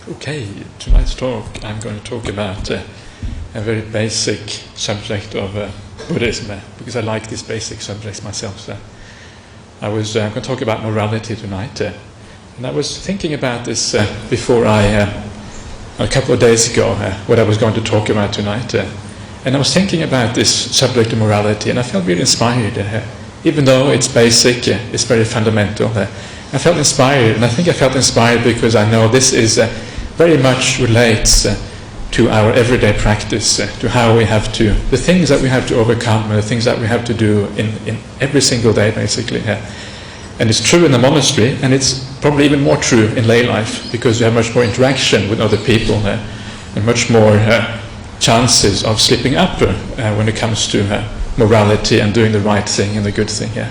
Okay, tonight's talk I'm going to talk about a very basic subject of Buddhism, because I like these basic subjects myself. I was going to talk about morality tonight, and I was thinking about this before a couple of days ago, what I was going to talk about tonight, and I was thinking about this subject of morality, and I felt really inspired. Even though it's basic, it's very fundamental. I felt inspired, and I think I felt inspired because I know this is very much relates to our everyday practice, to how we have to, the things that we have to overcome, the things that we have to do in every single day, basically. And it's true in the monastery, and it's probably even more true in lay life, because you have much more interaction with other people and much more chances of slipping up when it comes to morality and doing the right thing and the good thing.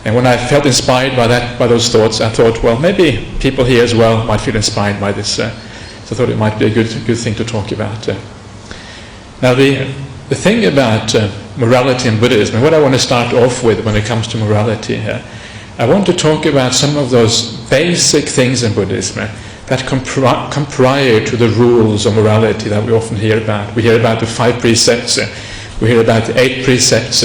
And when I felt inspired by those thoughts, I thought, well, maybe people here as well might feel inspired by this. So I thought it might be a good thing to talk about. Now, the thing about morality in Buddhism, and what I want to start off with when it comes to morality, I want to talk about some of those basic things in Buddhism that come prior to the rules of morality that we often hear about. We hear about the 5 precepts, we hear about the 8 precepts,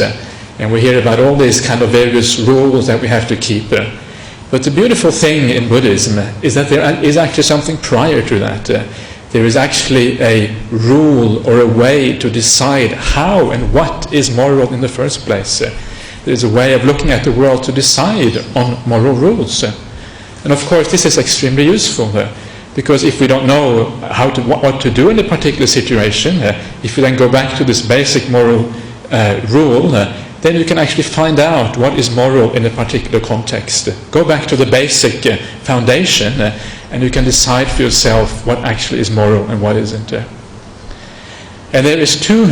and we hear about all these kind of various rules that we have to keep. But the beautiful thing in Buddhism is that there is actually something prior to that. There is actually a rule or a way to decide how and what is moral in the first place. There is a way of looking at the world to decide on moral rules. And of course this is extremely useful, because if we don't know what to do in a particular situation, if we then go back to this basic moral rule, then you can actually find out what is moral in a particular context. Go back to the basic foundation, and you can decide for yourself what actually is moral and what isn't. And there is 2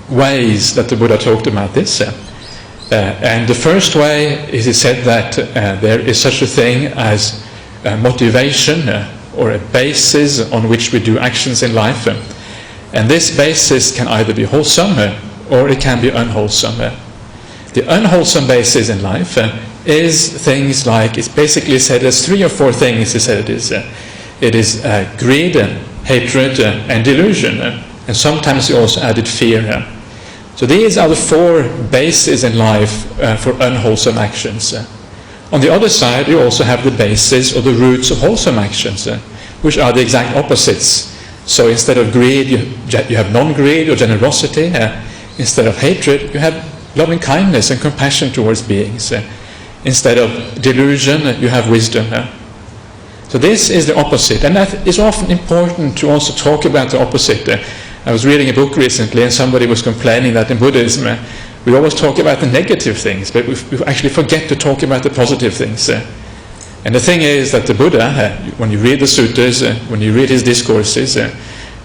ways that the Buddha talked about this. And the first way is he said that there is such a thing as motivation, or a basis on which we do actions in life. And this basis can either be wholesome or it can be unwholesome. The unwholesome basis in life is things like, it's basically said as 3 or 4 things. He said it is. It is greed, hatred, and delusion. And sometimes he also added fear. So these are the 4 bases in life for unwholesome actions. On the other side, you also have the basis or the roots of wholesome actions, which are the exact opposites. So instead of greed, you have non-greed or generosity. Instead of hatred, you have loving kindness and compassion towards beings. Instead of delusion, you have wisdom. So this is the opposite, and that is often important to also talk about the opposite. I was reading a book recently, and somebody was complaining that in Buddhism we always talk about the negative things, but we actually forget to talk about the positive things. And the thing is that the Buddha, when you read the Sutras, when you read his discourses,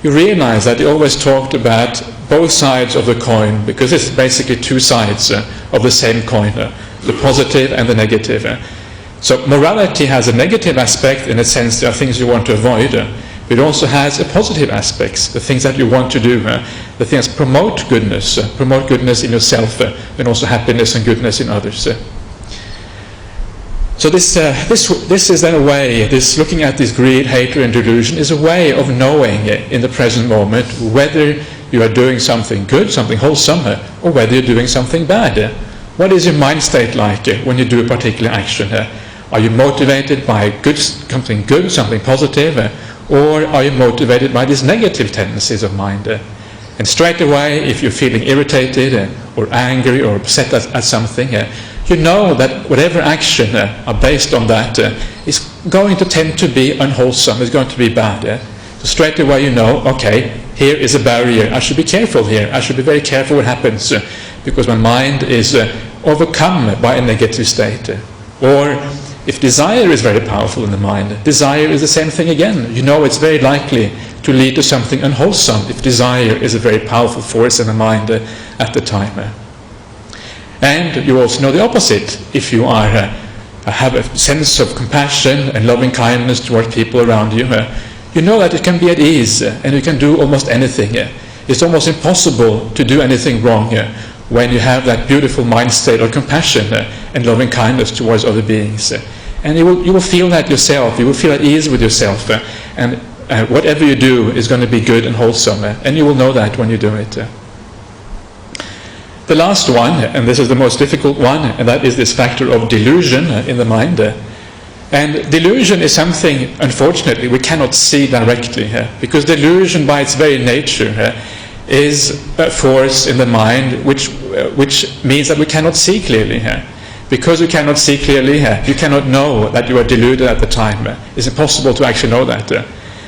you realize that he always talked about both sides of the coin, because it's basically 2 sides of the same coin, the positive and the negative. So morality has a negative aspect in the sense there are things you want to avoid, but it also has a positive aspects, the things that you want to do, the things that promote goodness in yourself, and also happiness and goodness in others. So this is then a way, this looking at this greed, hatred and delusion is a way of knowing in the present moment whether you are doing something good, something wholesome, or whether you're doing something bad. What is your mind state like when you do a particular action? Are you motivated by something good, something positive, or are you motivated by these negative tendencies of mind? And straight away, if you're feeling irritated or angry or upset at something, you know that whatever action are based on that is going to tend to be unwholesome, is going to be bad. So straight away you know, okay, here is a barrier, I should be careful here, I should be very careful what happens, because my mind is overcome by a negative state. Or if desire is very powerful in the mind, desire is the same thing again. You know it's very likely to lead to something unwholesome if desire is a very powerful force in the mind at the time. And you also know the opposite. If you have a sense of compassion and loving kindness toward people around you, you know that it can be at ease and you can do almost anything. It's almost impossible to do anything wrong when you have that beautiful mind state of compassion and loving kindness towards other beings. And you will feel that yourself. You will feel at ease with yourself. And whatever you do is going to be good and wholesome. And you will know that when you do it. The last one, and this is the most difficult one, and that is this factor of delusion in the mind. And delusion is something, unfortunately, we cannot see directly, because delusion by its very nature is a force in the mind which means that we cannot see clearly. Because you cannot see clearly, you cannot know that you are deluded at the time. It's impossible to actually know that.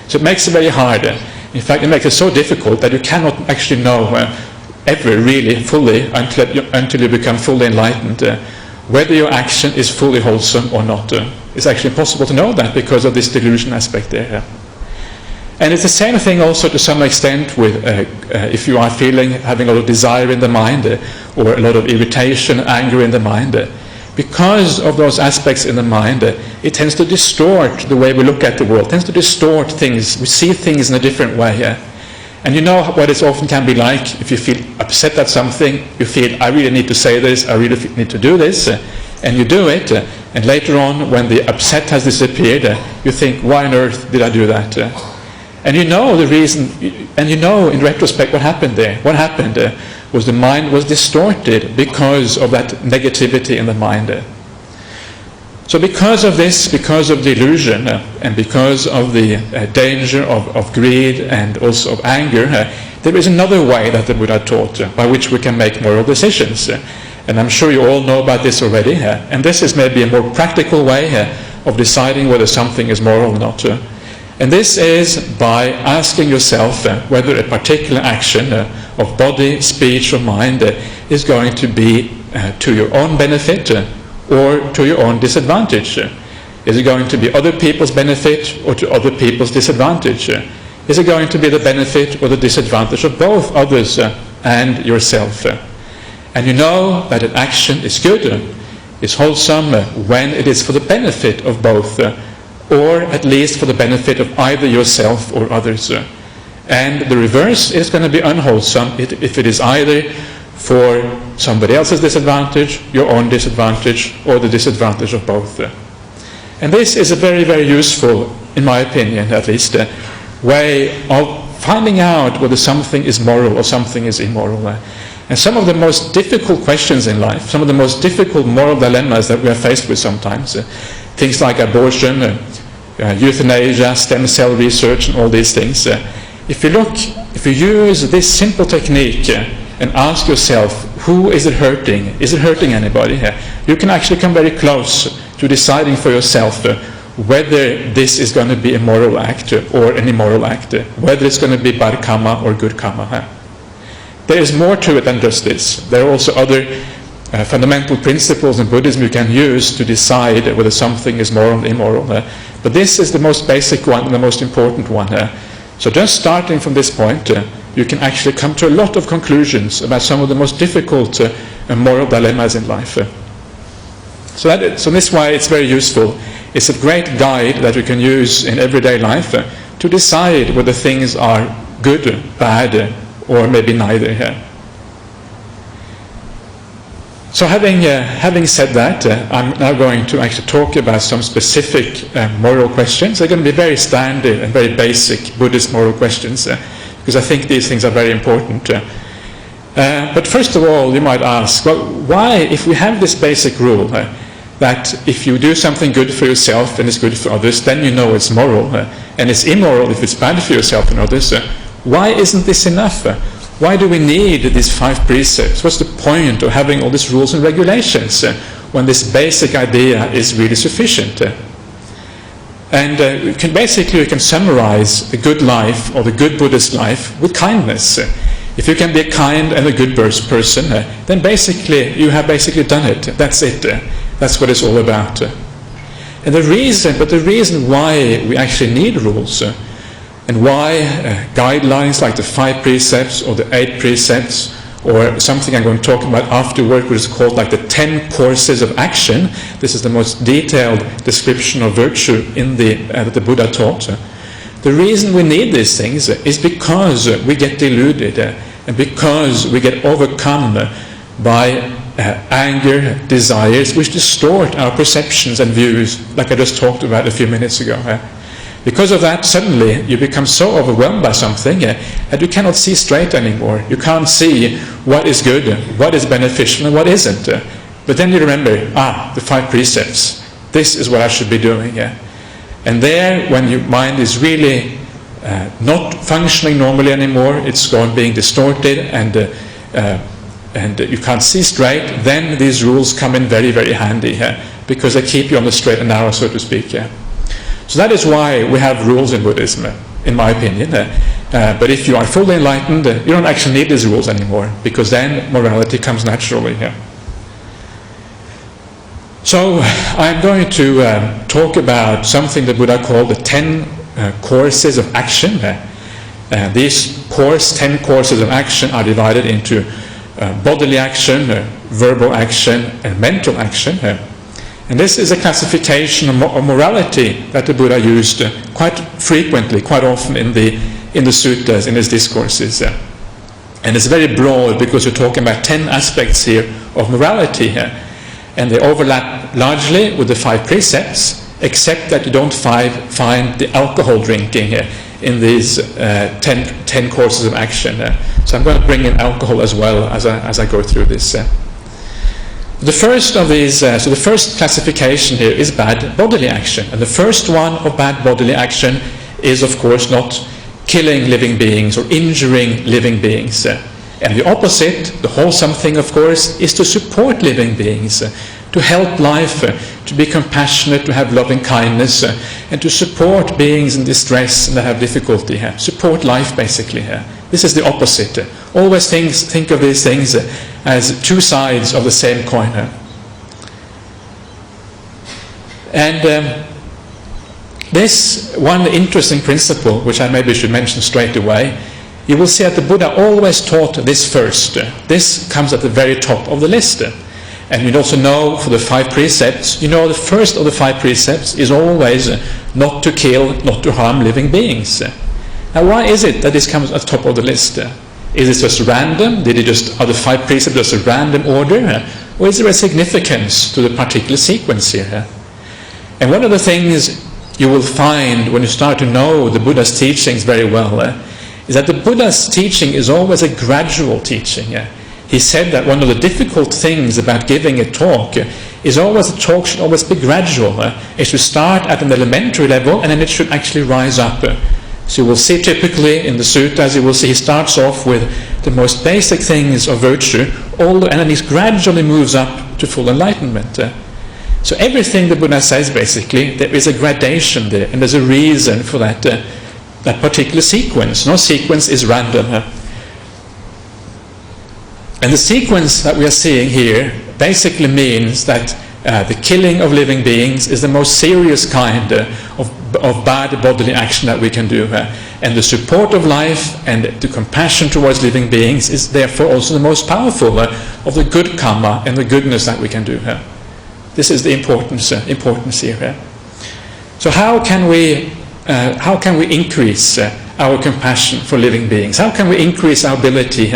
So it makes it very hard. In fact, it makes it so difficult that you cannot actually know ever really fully until you become fully enlightened whether your action is fully wholesome or not. It's actually impossible to know that because of this delusion aspect there. And it's the same thing also to some extent with if you are having a lot of desire in the mind or a lot of irritation, anger in the mind. Because of those aspects in the mind, it tends to distort the way we look at the world, tends to distort things. We see things in a different way. And you know what it often can be like if you feel upset at something, you feel, I really need to say this, I really need to do this, and you do it, and later on when the upset has disappeared, you think, why on earth did I do that? And you know the reason, and you know in retrospect what happened there. What happened was the mind was distorted because of that negativity in the mind. So because of this, because of delusion, and because of the danger of greed and also of anger, there is another way that the Buddha taught by which we can make moral decisions. And I'm sure you all know about this already. And this is maybe a more practical way of deciding whether something is moral or not. And this is by asking yourself whether a particular action of body, speech or mind is going to be to your own benefit or to your own disadvantage. Is it going to be other people's benefit or to other people's disadvantage? Is it going to be the benefit or the disadvantage of both others and yourself? And you know that an action is good, is wholesome when it is for the benefit of both, or at least for the benefit of either yourself or others. And the reverse is going to be unwholesome if it is either for somebody else's disadvantage, your own disadvantage, or the disadvantage of both. And this is a very, very useful, in my opinion at least, way of finding out whether something is moral or something is immoral. And some of the most difficult questions in life, some of the most difficult moral dilemmas that we are faced with sometimes, things like abortion, euthanasia, stem cell research and all these things, if you use this simple technique and ask yourself, who is it hurting? Is it hurting anybody? You can actually come very close to deciding for yourself whether this is going to be a moral act or an immoral act, whether it's going to be bad karma or good karma. There is more to it than just this. There are also other fundamental principles in Buddhism you can use to decide whether something is moral or immoral. But this is the most basic one and the most important one. So just starting from this point, you can actually come to a lot of conclusions about some of the most difficult moral dilemmas in life. So this is why it's very useful. It's a great guide that you can use in everyday life to decide whether things are good, bad, or maybe neither. So having said that, I'm now going to actually talk about some specific moral questions. They're going to be very standard and very basic Buddhist moral questions, because I think these things are very important. But first of all, you might ask, well, why, if we have this basic rule that if you do something good for yourself and it's good for others, then you know it's moral, and it's immoral if it's bad for yourself and others, why isn't this enough? Why do we need these 5 precepts? What's the point of having all these rules and regulations when this basic idea is really sufficient? And we can summarize the good life or the good Buddhist life with kindness. If you can be a kind and a good person, then basically you have basically done it. That's it. That's what it's all about. And the reason why we actually need rules and why guidelines like the 5 precepts or the 8 precepts or something I'm going to talk about afterward, which is called like the 10 courses of action. This is the most detailed description of virtue in that the Buddha taught. The reason we need these things is because we get deluded and because we get overcome by anger, desires, which distort our perceptions and views, like I just talked about a few minutes ago. Because of that, suddenly you become so overwhelmed by something that you cannot see straight anymore. You can't see what is good, what is beneficial, and what isn't. But then you remember, the 5 precepts. This is what I should be doing. And there, when your mind is really not functioning normally anymore, it's being distorted, and you can't see straight, then these rules come in very, very handy, because they keep you on the straight and narrow, so to speak. So that is why we have rules in Buddhism, in my opinion. But if you are fully enlightened, you don't actually need these rules anymore, because then morality comes naturally. So I'm going to talk about something the Buddha called the 10 courses of action. These 10 courses of action are divided into bodily action, verbal action, and mental action. And this is a classification of morality that the Buddha used quite frequently, quite often in the sutras, in his discourses. And it's very broad, because we're talking about 10 aspects here of morality here. And they overlap largely with the 5 precepts, except that you don't find the alcohol drinking in these 10 courses of action. So I'm going to bring in alcohol as well as I go through this. The first of these, so the first classification here is bad bodily action. And the first one of bad bodily action is, of course, not killing living beings or injuring living beings. And the opposite, the wholesome thing, of course, is to support living beings, to help life, to be compassionate, to have loving kindness, and to support beings in distress and that have difficulty. Support life, basically. This is the opposite. Always think of these things as 2 sides of the same coin. And this one interesting principle, which I maybe should mention straight away, you will see that the Buddha always taught this first. This comes at the very top of the list. And you also know for the 5 precepts, the first of the 5 precepts is always not to kill, not to harm living beings. Now, why is it that this comes at the top of the list? Is it just random? Are the 5 precepts just a random order? Or is there a significance to the particular sequence here? And one of the things you will find when you start to know the Buddha's teachings very well is that the Buddha's teaching is always a gradual teaching. He said that one of the difficult things about giving a talk is always the talk should always be gradual. It should start at an elementary level, and then it should actually rise up. So you will see typically in the sutras, you will see he starts off with the most basic things of virtue, and then he gradually moves up to full enlightenment. So everything the Buddha says, basically, there is a gradation there, and there's a reason for that particular sequence. No sequence is random. And the sequence that we are seeing here basically means that the killing of living beings is the most serious kind of bad bodily action that we can do. And the support of life and the compassion towards living beings is therefore also the most powerful of the good karma and the goodness that we can do. This is the importance here. So how can we increase our compassion for living beings? How can we increase our ability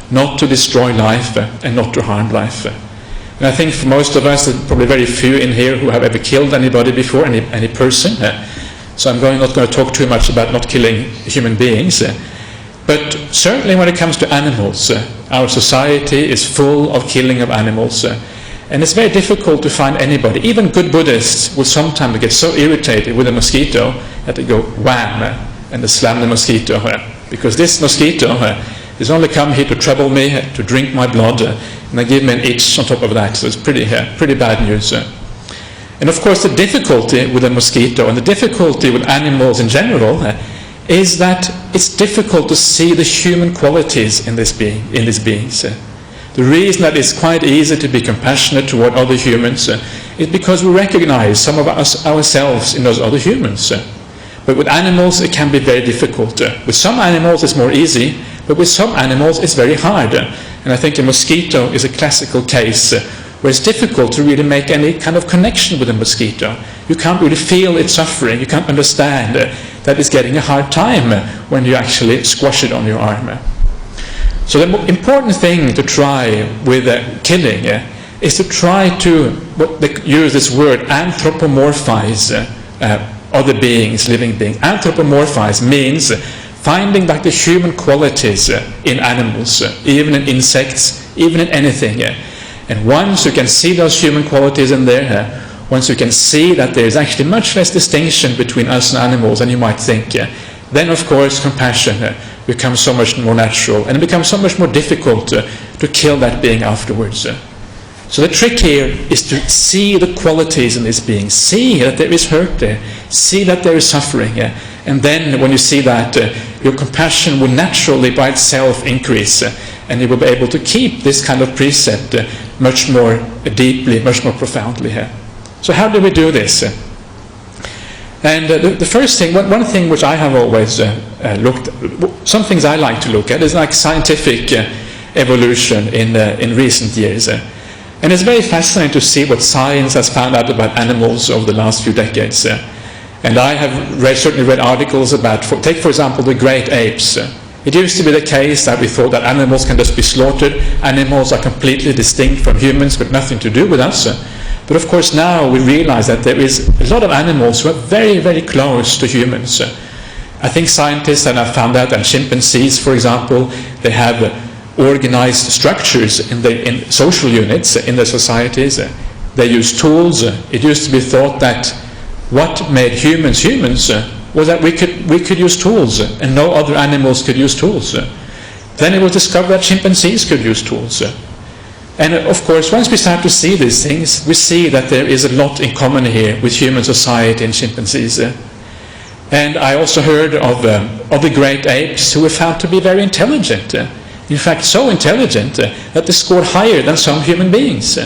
not to destroy life and not to harm life? And I think for most of us, there's probably very few in here who have ever killed anybody before, any person. So I'm not going to talk too much about not killing human beings. But certainly when it comes to animals, our society is full of killing of animals. And it's very difficult to find anybody. Even good Buddhists will sometimes get so irritated with a mosquito that they go wham and they slam the mosquito. Because this mosquito has only come here to trouble me, to drink my blood, and they give me an itch on top of that. So it's pretty bad news. And of course the difficulty with a mosquito and the difficulty with animals in general is that it's difficult to see the human qualities in these beings. The reason that it's quite easy to be compassionate toward other humans is because we recognize some of us ourselves in those other humans. But with animals it can be very difficult. With some animals it's more easy, but with some animals it's very hard. And I think a mosquito is a classical case where it's difficult to really make any kind of connection with a mosquito. You can't really feel its suffering. You can't understand that it's getting a hard time when you actually squash it on your arm. So the important thing to try with killing is to try to, what they use this word, anthropomorphize other beings, living beings. Anthropomorphize means finding like the human qualities in animals, even in insects, even in anything. And once you can see those human qualities in there, once you can see that there is actually much less distinction between us and animals than you might think, then of course compassion becomes so much more natural, and it becomes so much more difficult to kill that being afterwards. So the trick here is to see the qualities in this being, see that there is hurt there, see that there is suffering, and then when you see that, your compassion will naturally by itself increase, and you will be able to keep this kind of precept much more deeply, much more profoundly here. So how do we do this? And the first thing, one thing which I have always looked at, some things I like to look at is like scientific evolution in recent years. And it's very fascinating to see what science has found out about animals over the last few decades. And I have certainly read articles about, take for example the great apes. It used to be the case that we thought that animals can just be slaughtered, animals are completely distinct from humans with nothing to do with us. But of course now we realize that there is a lot of animals who are very, very close to humans. I think scientists have found out that chimpanzees, for example, they have organized structures in social units in their societies. They use tools. It used to be thought that what made humans humans was that we could use tools, and no other animals could use tools. Then it was discovered that chimpanzees could use tools. And of course, once we start to see these things, we see that there is a lot in common here with human society and chimpanzees. And I also heard of the great apes who were found to be very intelligent. In fact, so intelligent that they scored higher than some human beings.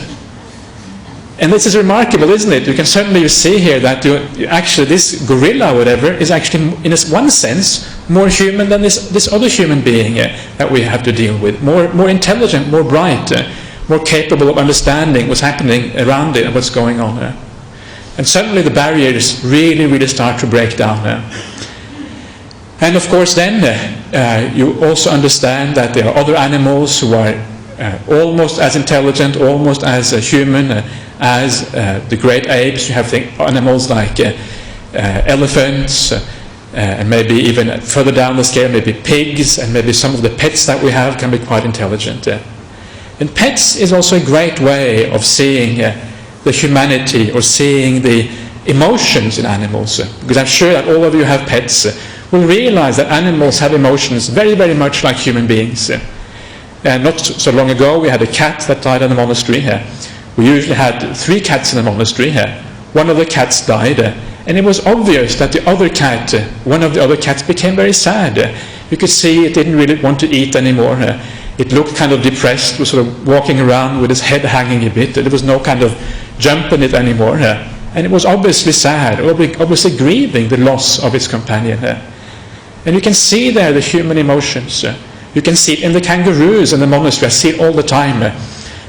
And this is remarkable, isn't it? You can certainly see here that actually this gorilla or whatever is actually, in one sense, more human than this other human being that we have to deal with. More intelligent, more bright, more capable of understanding what's happening around it and what's going on there. And suddenly the barriers really, really start to break down there. And of course then you also understand that there are other animals who are almost as intelligent, almost as human as the great apes. You have animals like elephants, and maybe even further down the scale, maybe pigs, and maybe some of the pets that we have can be quite intelligent. And pets is also a great way of seeing the humanity or seeing the emotions in animals. Because I'm sure that all of you have pets will realize that animals have emotions very, very much like human beings. Not so long ago we had a cat that died in the monastery here. We usually had 3 cats in the monastery here. One of the cats died, and it was obvious that the other cat, one of the other cats, became very sad. You could see it didn't really want to eat anymore. It looked kind of depressed, was sort of walking around with its head hanging a bit. There was no kind of jump in it anymore. And it was obviously sad, obviously grieving the loss of its companion. And you can see there the human emotions. You can see it in the kangaroos in the monastery. I see it all the time.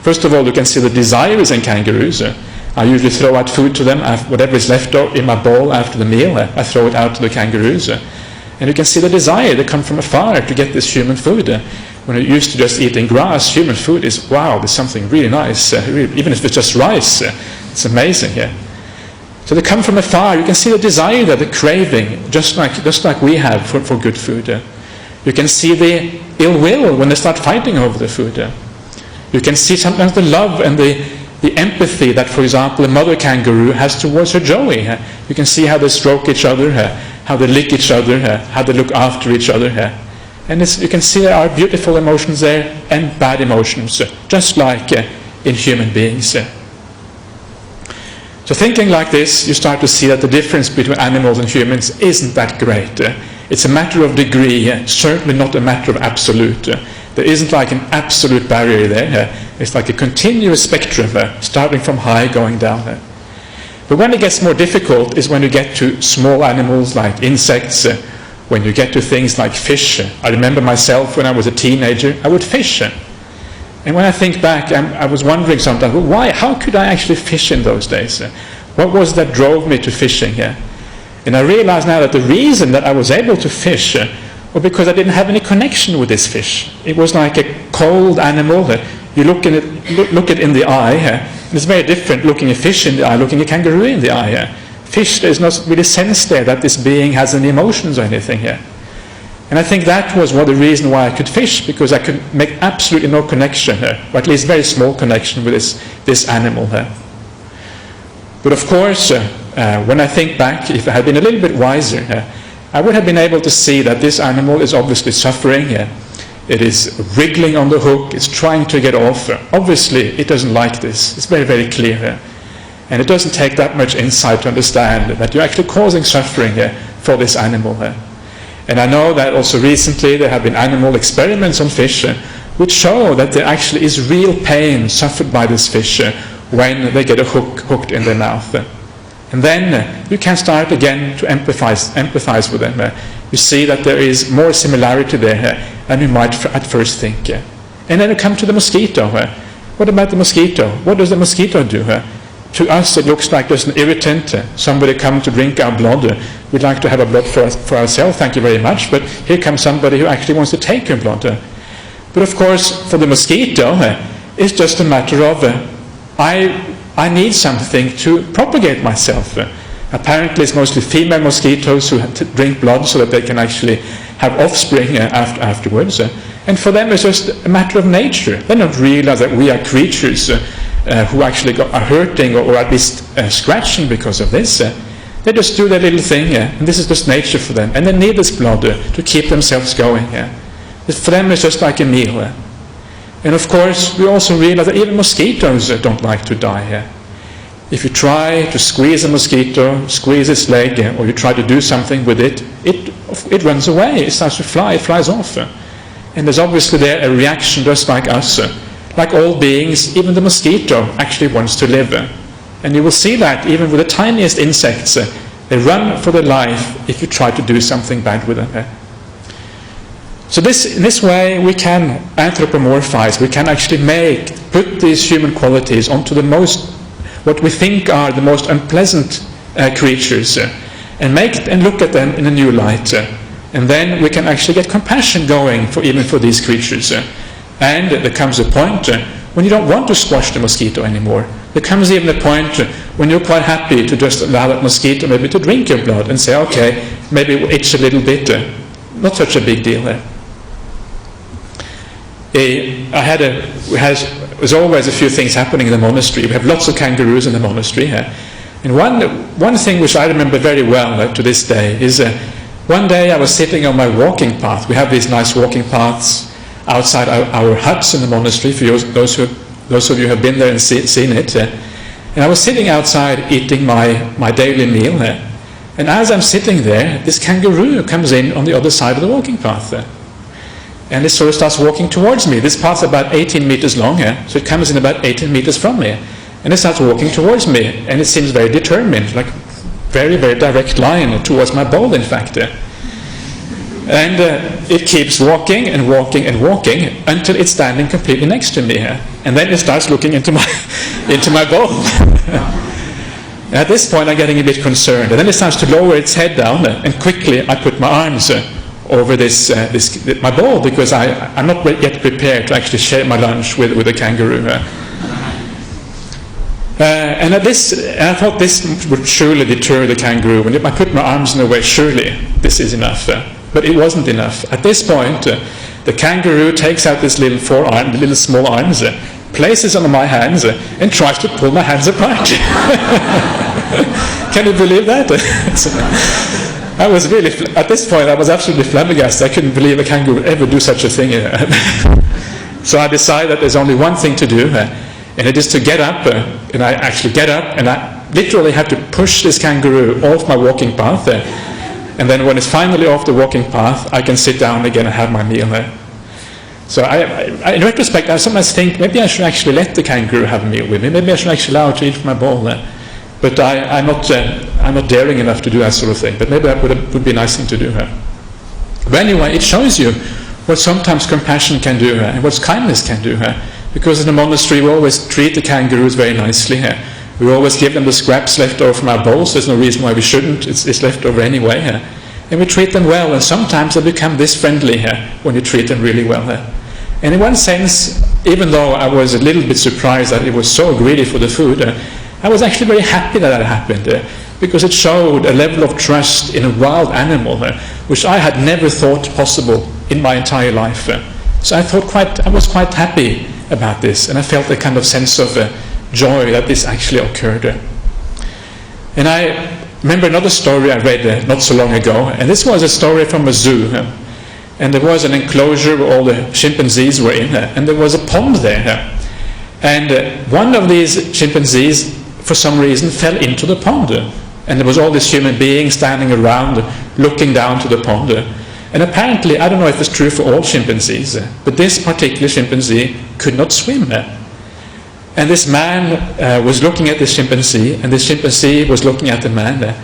First of all, you can see the desires in kangaroos. I usually throw out food to them, whatever is left in my bowl after the meal, I throw it out to the kangaroos. And you can see the desire. They come from afar to get this human food. When you're used to just eating grass, human food is, wow, there's something really nice. Even if it's just rice, it's amazing. So they come from afar. You can see the desire there, the craving, just like we have for good food. You can see the ill will when they start fighting over the food. You can see sometimes the love and the empathy that, for example, a mother kangaroo has towards her joey. You can see how they stroke each other, how they lick each other, how they look after each other. And you can see there are beautiful emotions there and bad emotions, just like in human beings. So thinking like this, you start to see that the difference between animals and humans isn't that great. It's a matter of degree, certainly not a matter of absolute. There isn't like an absolute barrier there. It's like a continuous spectrum, starting from high, going down. But when it gets more difficult is when you get to small animals like insects, when you get to things like fish. I remember myself when I was a teenager, I would fish. And when I think back, I was wondering sometimes, well, why? How could I actually fish in those days? What was that drove me to fishing? And I realize now that the reason that I was able to fish or because I didn't have any connection with this fish. It was like a cold animal. You look it in the eye. It's very different looking a fish in the eye, looking a kangaroo in the eye. Fish, there's not really sense there that this being has any emotions or anything here. And I think that was the reason why I could fish, because I could make absolutely no connection here, or at least very small connection with this animal here. But of course, when I think back, if I had been a little bit wiser, I would have been able to see that this animal is obviously suffering. It is wriggling on the hook, it's trying to get off. Obviously, it doesn't like this. It's very, very clear here. And it doesn't take that much insight to understand that you're actually causing suffering here for this animal here. And I know that also recently there have been animal experiments on fish which show that there actually is real pain suffered by this fish when they get a hook hooked in their mouth. And then you can start again to empathize with them. You see that there is more similarity there than you might at first think. And then you come to the mosquito. What about the mosquito? What does the mosquito do? To us it looks like just an irritant. Somebody come to drink our blood. We'd like to have a blood for ourselves, thank you very much, but here comes somebody who actually wants to take your blood. But of course, for the mosquito, it's just a matter of I need something to propagate myself. Apparently it's mostly female mosquitoes who drink blood so that they can actually have offspring afterwards. And for them it's just a matter of nature. They don't realize that we are creatures who actually are hurting or at least scratching because of this. They just do their little thing, and this is just nature for them. And they need this blood to keep themselves going. For them it's just like a meal. And of course, we also realize that even mosquitoes don't like to die. If you try to squeeze a mosquito, squeeze its leg, or you try to do something with it, it runs away. It starts to fly. It flies off. And there's obviously there a reaction just like us. Like all beings, even the mosquito actually wants to live. And you will see that even with the tiniest insects, they run for their life if you try to do something bad with them. So in this way we can anthropomorphize, we can actually put these human qualities onto what we think are the most unpleasant creatures, and look at them in a new light. And then we can actually get compassion going even for these creatures. And there comes a point when you don't want to squash the mosquito anymore. There comes even a point when you're quite happy to just allow that mosquito maybe to drink your blood and say, okay, maybe it will itch a little bit, not such a big deal. There's always a few things happening in the monastery. We have lots of kangaroos in the monastery. And one thing which I remember very well to this day is one day I was sitting on my walking path. We have these nice walking paths outside our huts in the monastery, for those of you who have been there and seen it. And I was sitting outside eating my daily meal. And as I'm sitting there, this kangaroo comes in on the other side of the walking path. And it sort of starts walking towards me. This path's about 18 meters long, so it comes in about 18 meters from me. And it starts walking towards me, and it seems very determined, like very, very direct line towards my bowl, in fact. And it keeps walking and walking and walking until it's standing completely next to me. And then it starts looking into my bowl. At this point I'm getting a bit concerned. And then it starts to lower its head down, and quickly I put my arms over my bowl, because I'm not yet prepared to actually share my lunch with a kangaroo. And I thought this would surely deter the kangaroo. When I put my arms in the way, surely this is enough. But it wasn't enough. At this point, the kangaroo takes out this little forearm, the little small arms, places on my hands, and tries to pull my hands apart. Can you believe that? I was really, at this point, I was absolutely flabbergasted. I couldn't believe a kangaroo would ever do such a thing. So I decided that there's only one thing to do, and it is to get up. And I actually get up, and I literally have to push this kangaroo off my walking path. And then when it's finally off the walking path, I can sit down again and have my meal. So in retrospect, I sometimes think maybe I should actually let the kangaroo have a meal with me. Maybe I should actually allow it to eat from my bowl. But I'm not daring enough to do that sort of thing. But maybe that would be a nice thing to do. But anyway, it shows you what sometimes compassion can do and what kindness can do. Because in the monastery we always treat the kangaroos very nicely. We always give them the scraps left over from our bowls. There's no reason why we shouldn't. It's left over anyway. and we treat them well, and sometimes they become this friendly when you treat them really well. And in one sense, even though I was a little bit surprised that it was so greedy for the food, I was actually very happy that happened, because it showed a level of trust in a wild animal, which I had never thought possible in my entire life. So I was quite happy about this, and I felt a kind of sense of joy that this actually occurred. And I remember another story I read not so long ago, and this was a story from a zoo. And there was an enclosure where all the chimpanzees were in, and there was a pond there. And one of these chimpanzees, for some reason, fell into the pond. And there was all these human beings standing around, looking down to the pond. And apparently, I don't know if it's true for all chimpanzees, but this particular chimpanzee could not swim. And this man was looking at this chimpanzee, and this chimpanzee was looking at the man.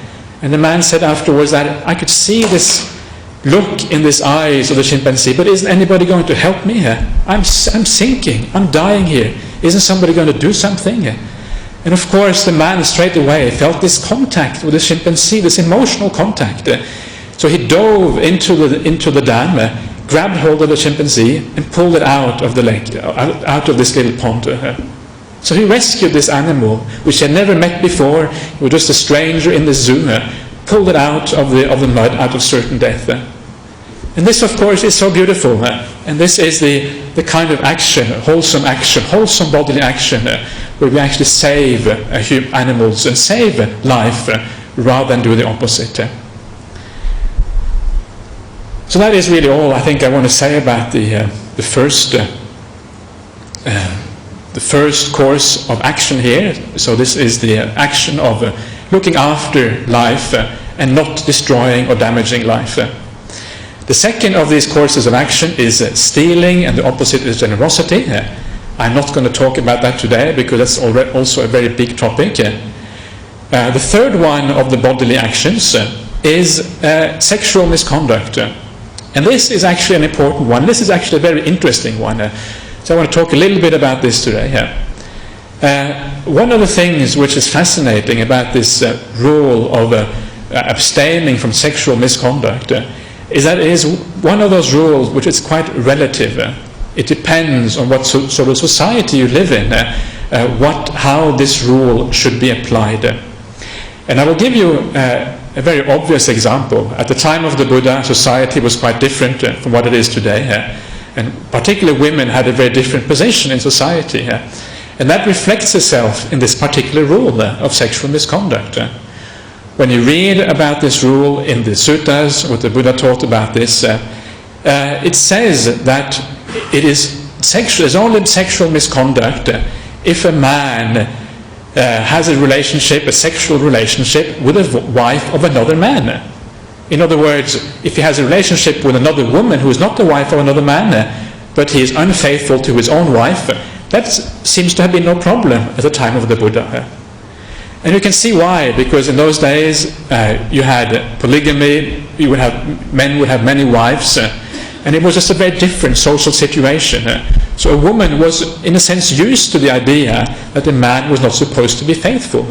And the man said afterwards that I could see this look in the eyes of the chimpanzee, but isn't anybody going to help me here? I'm sinking, I'm dying here. Isn't somebody going to do something? And of course the man straight away felt this contact with the chimpanzee, this emotional contact. So he dove into the dam, grabbed hold of the chimpanzee and pulled it out of the lake, out of this little pond. So he rescued this animal, which he had never met before. He was just a stranger in the zoo, pulled it out of the mud, out of certain death. And this, of course, is so beautiful. And this is the kind of action, wholesome bodily action, where we actually save animals and save life rather than do the opposite. So that is really all I think I want to say about the first course of action here. So this is the action of looking after life and not destroying or damaging life. The second of these courses of action is stealing, and the opposite is generosity. I'm not going to talk about that today because that's also a very big topic. The third one of the bodily actions is sexual misconduct. And this is actually an important one. This is actually a very interesting one. So I want to talk a little bit about this today. One of the things which is fascinating about this rule of abstaining from sexual misconduct is that it is one of those rules which is quite relative. It depends on what sort of society you live in, how this rule should be applied. And I will give you a very obvious example. At the time of the Buddha, society was quite different from what it is today. And particularly women had a very different position in society. And that reflects itself in this particular rule of sexual misconduct. When you read about this rule in the Sutras, what the Buddha taught about this, it says that it is only sexual misconduct if a man has a sexual relationship with a wife of another man. In other words, if he has a relationship with another woman who is not the wife of another man, but he is unfaithful to his own wife, that seems to have been no problem at the time of the Buddha. And you can see why, because in those days you had polygamy, men would have many wives, and it was just a very different social situation. So a woman was, in a sense, used to the idea that a man was not supposed to be faithful.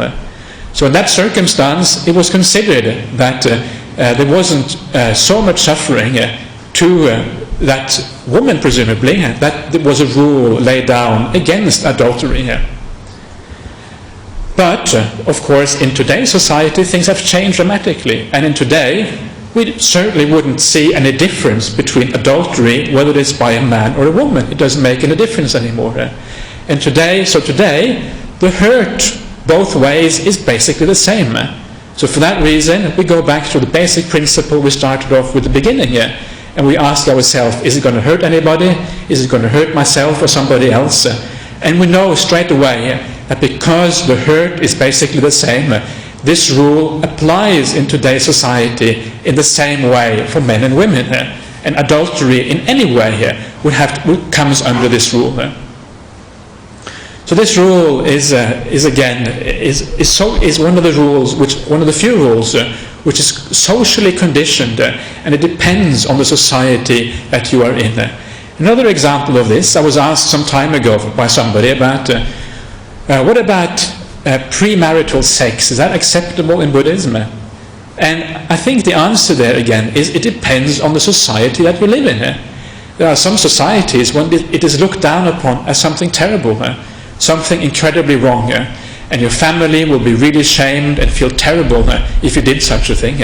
So in that circumstance, it was considered that there wasn't so much suffering to that woman, presumably, that there was a rule laid down against adultery. But, of course, in today's society, things have changed dramatically. And in today, we certainly wouldn't see any difference between adultery, whether it is by a man or a woman. It doesn't make any difference anymore. And today, the hurt both ways is basically the same. So for that reason, we go back to the basic principle we started off with at the beginning here. And we ask ourselves, is it going to hurt anybody? Is it going to hurt myself or somebody else? And we know straight away that because the hurt is basically the same, this rule applies in today's society in the same way for men and women. And adultery in any way comes under this rule. So this rule is one of the rules, one of the few rules which is socially conditioned, and it depends on the society that you are in. Another example of this, I was asked some time ago by somebody about what about premarital sex? Is that acceptable in Buddhism? And I think the answer there again is it depends on the society that we live in. There are some societies when it is looked down upon as something terrible, something incredibly wrong, and your family will be really shamed and feel terrible if you did such a thing.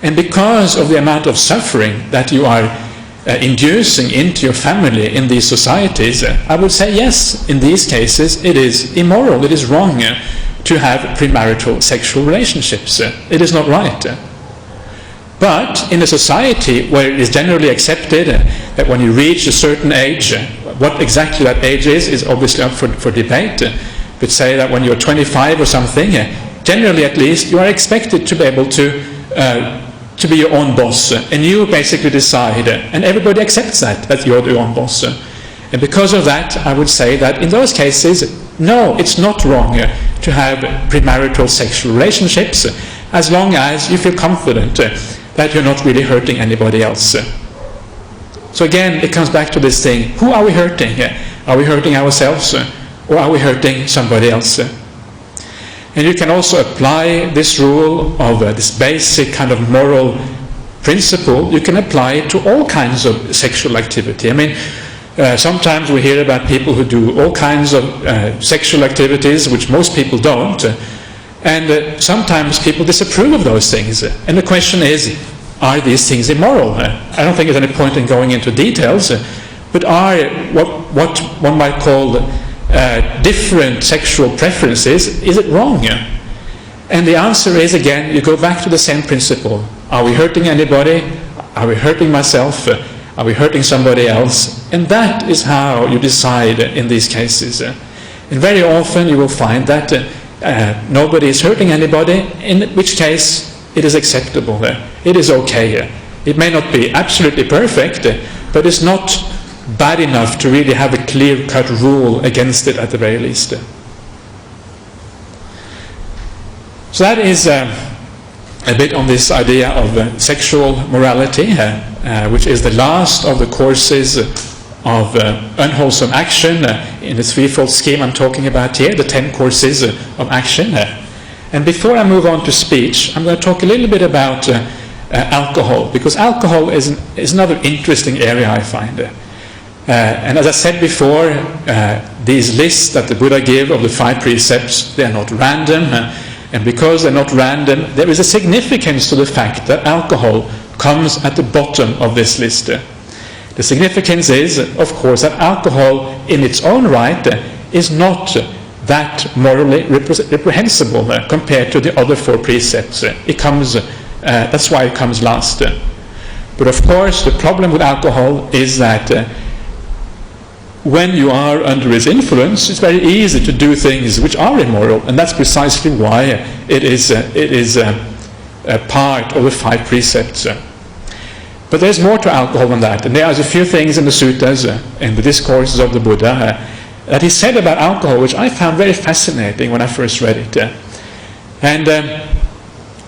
And because of the amount of suffering that you are inducing into your family in these societies, I would say yes, in these cases it is immoral, it is wrong to have premarital sexual relationships. It is not right. But in a society where it is generally accepted that when you reach a certain age, what exactly that age is obviously up for debate, but say that when you're 25 or something, generally at least, you are expected to be able to be your own boss, and you basically decide, and everybody accepts that you're the own boss. And because of that, I would say that in those cases, no, it's not wrong to have premarital sexual relationships, as long as you feel confident that you're not really hurting anybody else. So again, it comes back to this thing, who are we hurting? Are we hurting ourselves, or are we hurting somebody else? And you can also apply this rule of this basic kind of moral principle, you can apply it to all kinds of sexual activity. I mean, sometimes we hear about people who do all kinds of sexual activities which most people don't, and sometimes people disapprove of those things. And the question is, are these things immoral? I don't think there's any point in going into details, but are what one might call different sexual preferences, is it wrong? And the answer is, again, you go back to the same principle. Are we hurting anybody? Are we hurting myself? Are we hurting somebody else? And that is how you decide in these cases. And very often you will find that nobody is hurting anybody, in which case it is acceptable. It is okay. It may not be absolutely perfect, but it's not bad enough to really have a clear-cut rule against it at the very least. So that is a bit on this idea of sexual morality, which is the last of the courses of unwholesome action in the threefold scheme I'm talking about here, the 10 courses of action. And before I move on to speech, I'm going to talk a little bit about alcohol, because alcohol is another interesting area I find. And as I said before, these lists that the Buddha gave of the 5 precepts, they are not random, and because they're not random, there is a significance to the fact that alcohol comes at the bottom of this list. The significance is, of course, that alcohol in its own right is not that morally reprehensible compared to the other 4 precepts. It comes, that's why it comes last. But of course, the problem with alcohol is that when you are under its influence, it's very easy to do things which are immoral, and that's precisely why it is a part of the 5 precepts. But there's more to alcohol than that, and there are a few things in the sutras and the discourses of the Buddha that he said about alcohol, which I found very fascinating when I first read it. And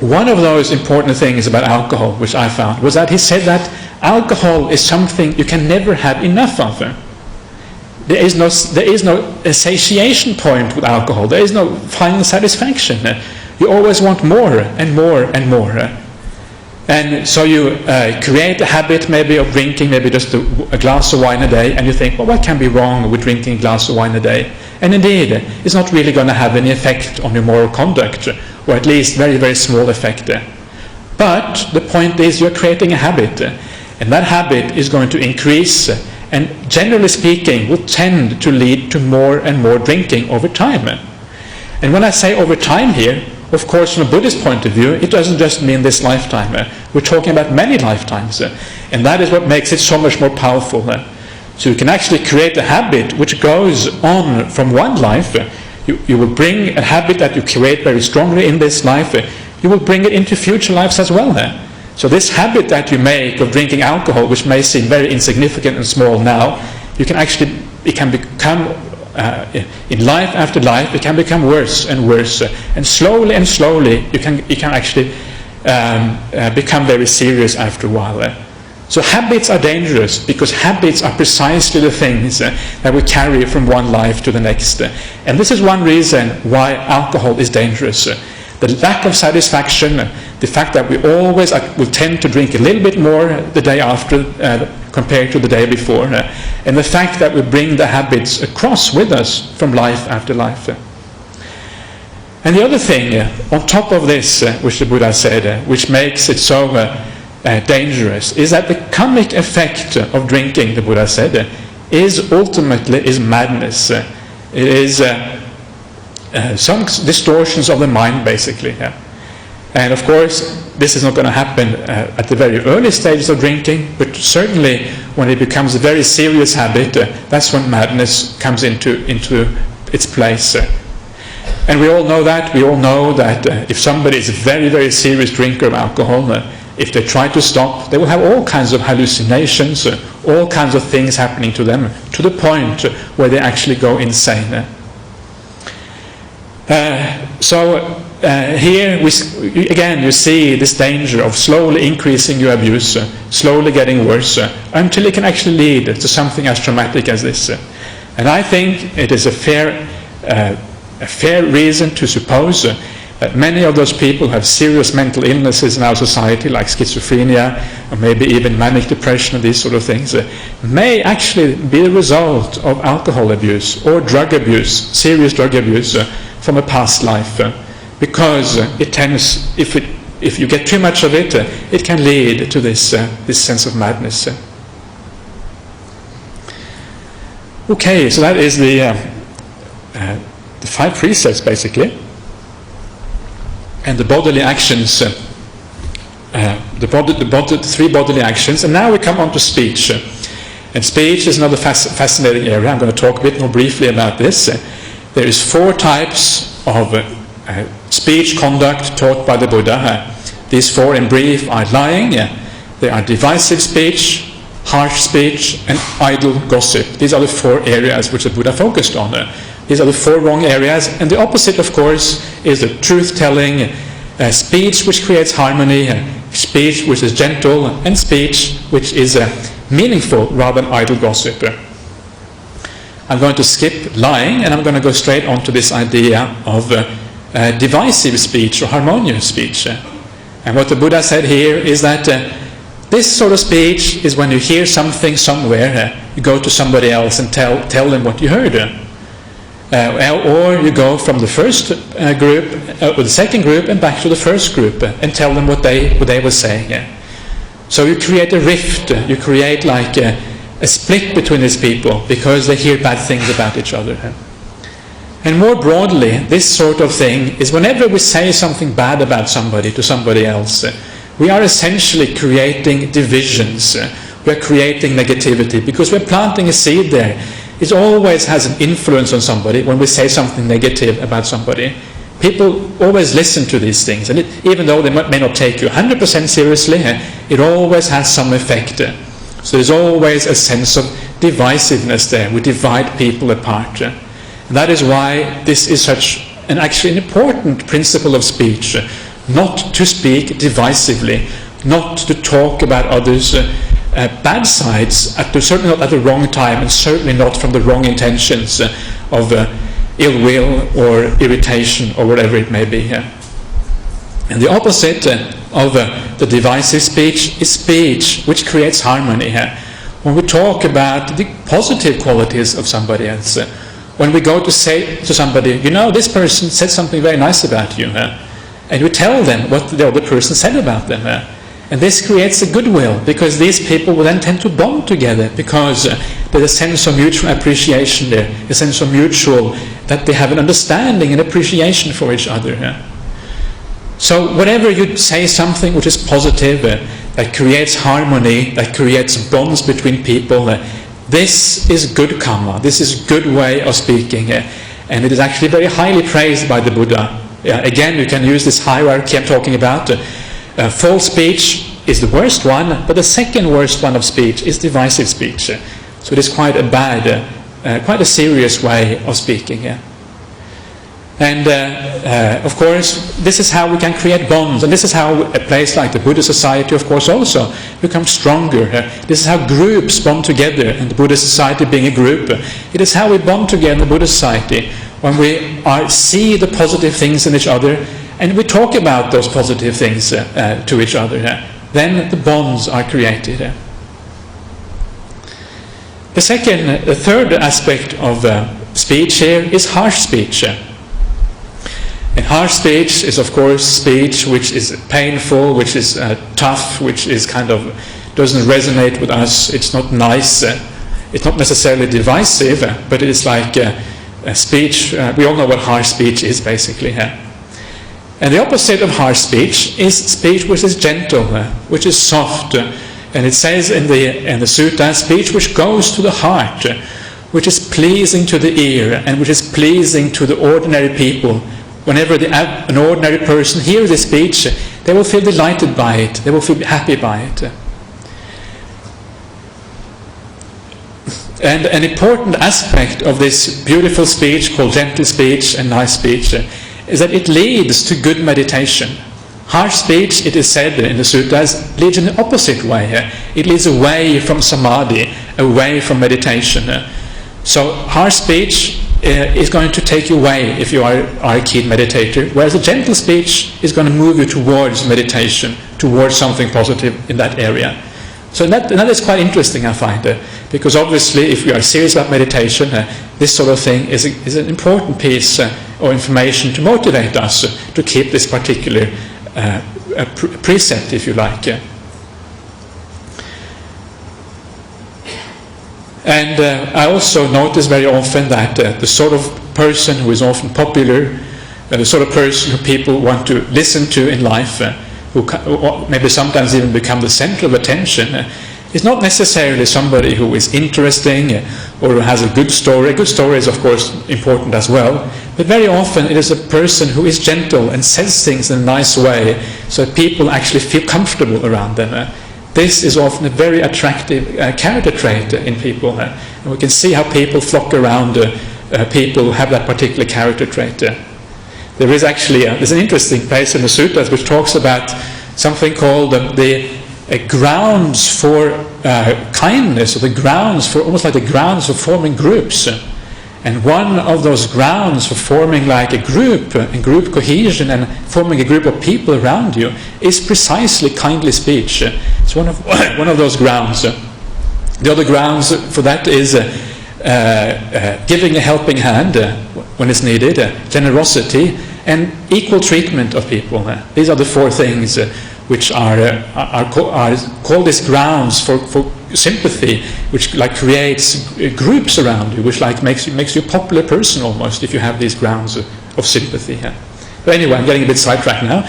one of those important things about alcohol, which I found, was that he said that alcohol is something you can never have enough of. There is no satiation point with alcohol. There is no final satisfaction. You always want more and more and more. And so you create a habit maybe of drinking maybe just a glass of wine a day, and you think, well, what can be wrong with drinking a glass of wine a day? And indeed, it's not really going to have any effect on your moral conduct, or at least very, very small effect. But the point is you're creating a habit, and that habit is going to increase, and generally speaking will tend to lead to more and more drinking over time. And when I say over time here, of course, from a Buddhist point of view, it doesn't just mean this lifetime. We're talking about many lifetimes, and that is what makes it so much more powerful. So you can actually create a habit which goes on from one life. You will bring a habit that you create very strongly in this life, you will bring it into future lives as well. So this habit that you make of drinking alcohol, which may seem very insignificant and small now, it can become, in life after life, it can become worse and worse. And slowly, you can actually become very serious after a while. So habits are dangerous, because habits are precisely the things that we carry from one life to the next. And this is one reason why alcohol is dangerous. The lack of satisfaction, the fact that we always will tend to drink a little bit more the day after compared to the day before, and the fact that we bring the habits across with us from life after life. And the other thing, on top of this, which the Buddha said, which makes it so dangerous, is that the karmic effect of drinking, the Buddha said, is ultimately madness. It is some distortions of the mind, basically. And of course, this is not going to happen at the very early stages of drinking, but certainly when it becomes a very serious habit, that's when madness comes into its place. And we all know that. We all know that if somebody is a very, very serious drinker of alcohol, if they try to stop, they will have all kinds of hallucinations, all kinds of things happening to them, to the point where they actually go insane. Here, again, you see this danger of slowly increasing your abuse, slowly getting worse, until it can actually lead to something as traumatic as this. And I think it is a fair reason to suppose that many of those people who have serious mental illnesses in our society, like schizophrenia, or maybe even manic depression and these sort of things, may actually be the result of alcohol abuse or drug abuse, serious drug abuse, from a past life. Because it tends, if you get too much of it, it can lead to this sense of madness. Okay, so that is the 5 precepts, basically, and the bodily actions, the 3 bodily actions. And now we come on to speech. And speech is another fascinating area. I'm going to talk a bit more briefly about this. There is 4 types of speech conduct taught by the Buddha. These 4 in brief are lying, they are divisive speech, harsh speech, and idle gossip. These are the 4 areas which the Buddha focused on. These are the 4 wrong areas, and the opposite, of course, is the truth-telling, speech which creates harmony, speech which is gentle, and speech which is meaningful rather than idle gossip. I'm going to skip lying, and I'm going to go straight on to this idea of divisive speech or harmonious speech. And what the Buddha said here is that this sort of speech is when you hear something somewhere, you go to somebody else and tell them what you heard. Or you go from the first group, or the second group, and back to the first group and tell them what they were saying. So you create a rift, you create like a split between these people because they hear bad things about each other. And more broadly, this sort of thing is whenever we say something bad about somebody to somebody else, we are essentially creating divisions. We are creating negativity because we're planting a seed there. It always has an influence on somebody when we say something negative about somebody. People always listen to these things, and even though they may not take you 100% seriously, it always has some effect. So there's always a sense of divisiveness there. We divide people apart. And that is why this is such an actually an important principle of speech. Not to speak divisively, not to talk about others' bad sides, certainly not at the wrong time, and certainly not from the wrong intentions of ill will or irritation or whatever it may be. And the opposite of the divisive speech is speech which creates harmony. When we talk about the positive qualities of somebody else, when we go to say to somebody, you know, this person said something very nice about you, and we tell them what the other person said about them, and this creates a goodwill, because these people will then tend to bond together, because there's a sense of mutual appreciation there, a sense of mutual, that they have an understanding and appreciation for each other. So whenever you say something which is positive, that creates harmony, that creates bonds between people, this is good Kamma, this is good way of speaking, and it is actually very highly praised by the Buddha. Again, you can use this hierarchy I'm talking about. False speech is the worst one, but the second worst one of speech is divisive speech. So it is quite a bad, quite a serious way of speaking. And of course, this is how we can create bonds, and this is how a place like the Buddhist society, of course, also becomes stronger. This is how groups bond together, and the Buddhist society being a group. It is how we bond together in the Buddhist society, when we see the positive things in each other, and we talk about those positive things to each other, then the bonds are created. The third aspect of speech here is harsh speech. And harsh speech is, of course, speech which is painful, which is tough, which is kind of doesn't resonate with us. It's not nice. It's not necessarily divisive, but it is like speech. We all know what harsh speech is, basically. And the opposite of harsh speech is speech which is gentle, which is soft. And it says in the sutta, speech which goes to the heart, which is pleasing to the ear, and which is pleasing to the ordinary people. Whenever an ordinary person hears this speech, they will feel delighted by it. They will feel happy by it. And an important aspect of this beautiful speech called gentle speech and nice speech is that it leads to good meditation. Harsh speech, it is said in the sutras, leads in the opposite way. It leads away from samadhi, away from meditation. So harsh speech is going to take you away if you are a keen meditator, whereas a gentle speech is going to move you towards meditation, towards something positive in that area. So that is quite interesting, I find, because obviously if we are serious about meditation, this sort of thing is an important piece of information to motivate us to keep this particular precept, if you like. And I also notice very often that the sort of person who is often popular, the sort of person who people want to listen to in life, who maybe sometimes even become the center of attention, is not necessarily somebody who is interesting or who has a good story. A good story is, of course, important as well, but very often it is a person who is gentle and says things in a nice way so that people actually feel comfortable around them. This is often a very attractive character trait in people, and we can see how people flock around people who have that particular character trait. There is actually there's an interesting place in the sutras which talks about something called the grounds for kindness, or the grounds for, almost like the grounds for forming groups. And one of those grounds for forming like a group, and group cohesion, and forming a group of people around you is precisely kindly speech. It's one of those grounds. The other grounds for that is giving a helping hand when it's needed, generosity, and equal treatment of people. These are the four things which are called as grounds for sympathy, which like creates groups around you, which like makes you a popular person almost if you have these grounds of sympathy. But anyway, I'm getting a bit sidetracked now.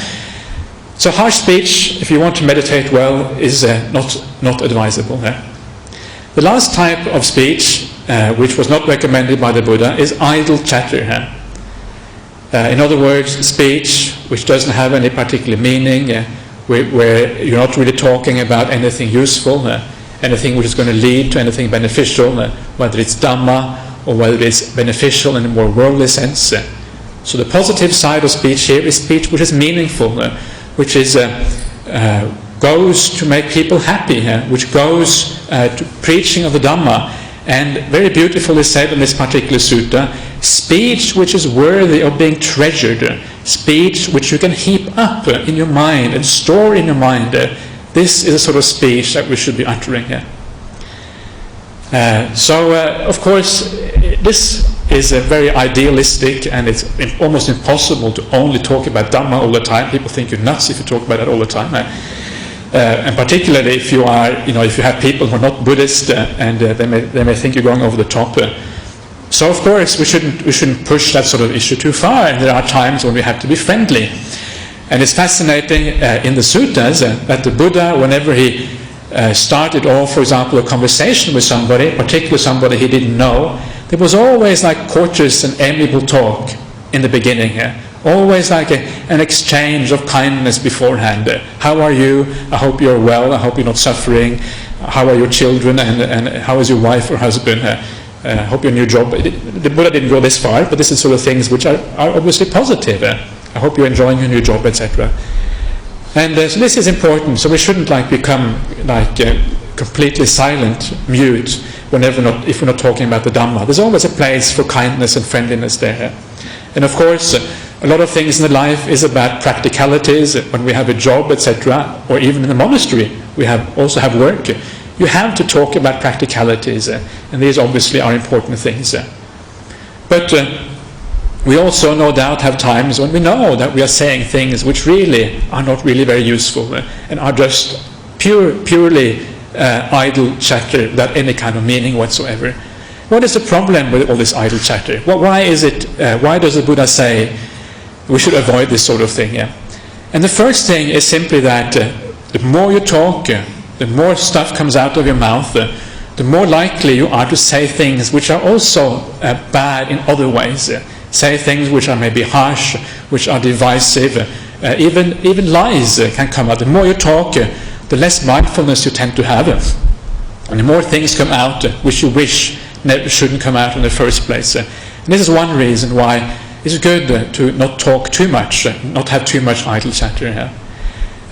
So harsh speech, if you want to meditate well, is not advisable. The last type of speech, which was not recommended by the Buddha, is idle chatter. In other words, speech which doesn't have any particular meaning, where you're not really talking about anything useful, anything which is going to lead to anything beneficial, whether it's Dhamma or whether it's beneficial in a more worldly sense. So the positive side of speech here is speech which is meaningful, which is goes to make people happy, which goes to preaching of the Dhamma. And very beautifully said in this particular sutta, speech which is worthy of being treasured, speech which you can heap up in your mind and store in your mind. This is a sort of speech that we should be uttering. Of course, this is very idealistic, and it's almost impossible to only talk about Dhamma all the time. People think you're nuts if you talk about that all the time. And particularly if you are, if you have people who are not Buddhist, and they may think you're going over the top. So of course we shouldn't push that sort of issue too far. And there are times when we have to be friendly. And it's fascinating in the suttas that the Buddha, whenever he started off, for example, a conversation with somebody, particularly somebody he didn't know, there was always like courteous and amiable talk in the beginning. Always like an exchange of kindness beforehand. How are you? I hope you're well. I hope you're not suffering. How are your children? And how is your wife or husband? I hope your new job. The Buddha didn't go this far, but this is sort of things which are obviously positive. I hope you're enjoying your new job, etc. And so this is important. So we shouldn't become completely silent, mute, if we're not talking about the Dhamma. There's always a place for kindness and friendliness there. And of course, A lot of things in the life is about practicalities. When we have a job, etc., or even in the monastery, we also have work. You have to talk about practicalities, and these obviously are important things. But we also no doubt have times when we know that we are saying things which really are not really very useful and are just purely idle chatter without any kind of meaning whatsoever. What is the problem with all this idle chatter? Why does the Buddha say we should avoid this sort of thing? And the first thing is simply that the more you talk, the more stuff comes out of your mouth, the more likely you are to say things which are also bad in other ways. Say things which are maybe harsh, which are divisive. Even lies can come out. The more you talk, the less mindfulness you tend to have. And the more things come out which you wish shouldn't come out in the first place. And this is one reason why it's good to not talk too much, not have too much idle chatter.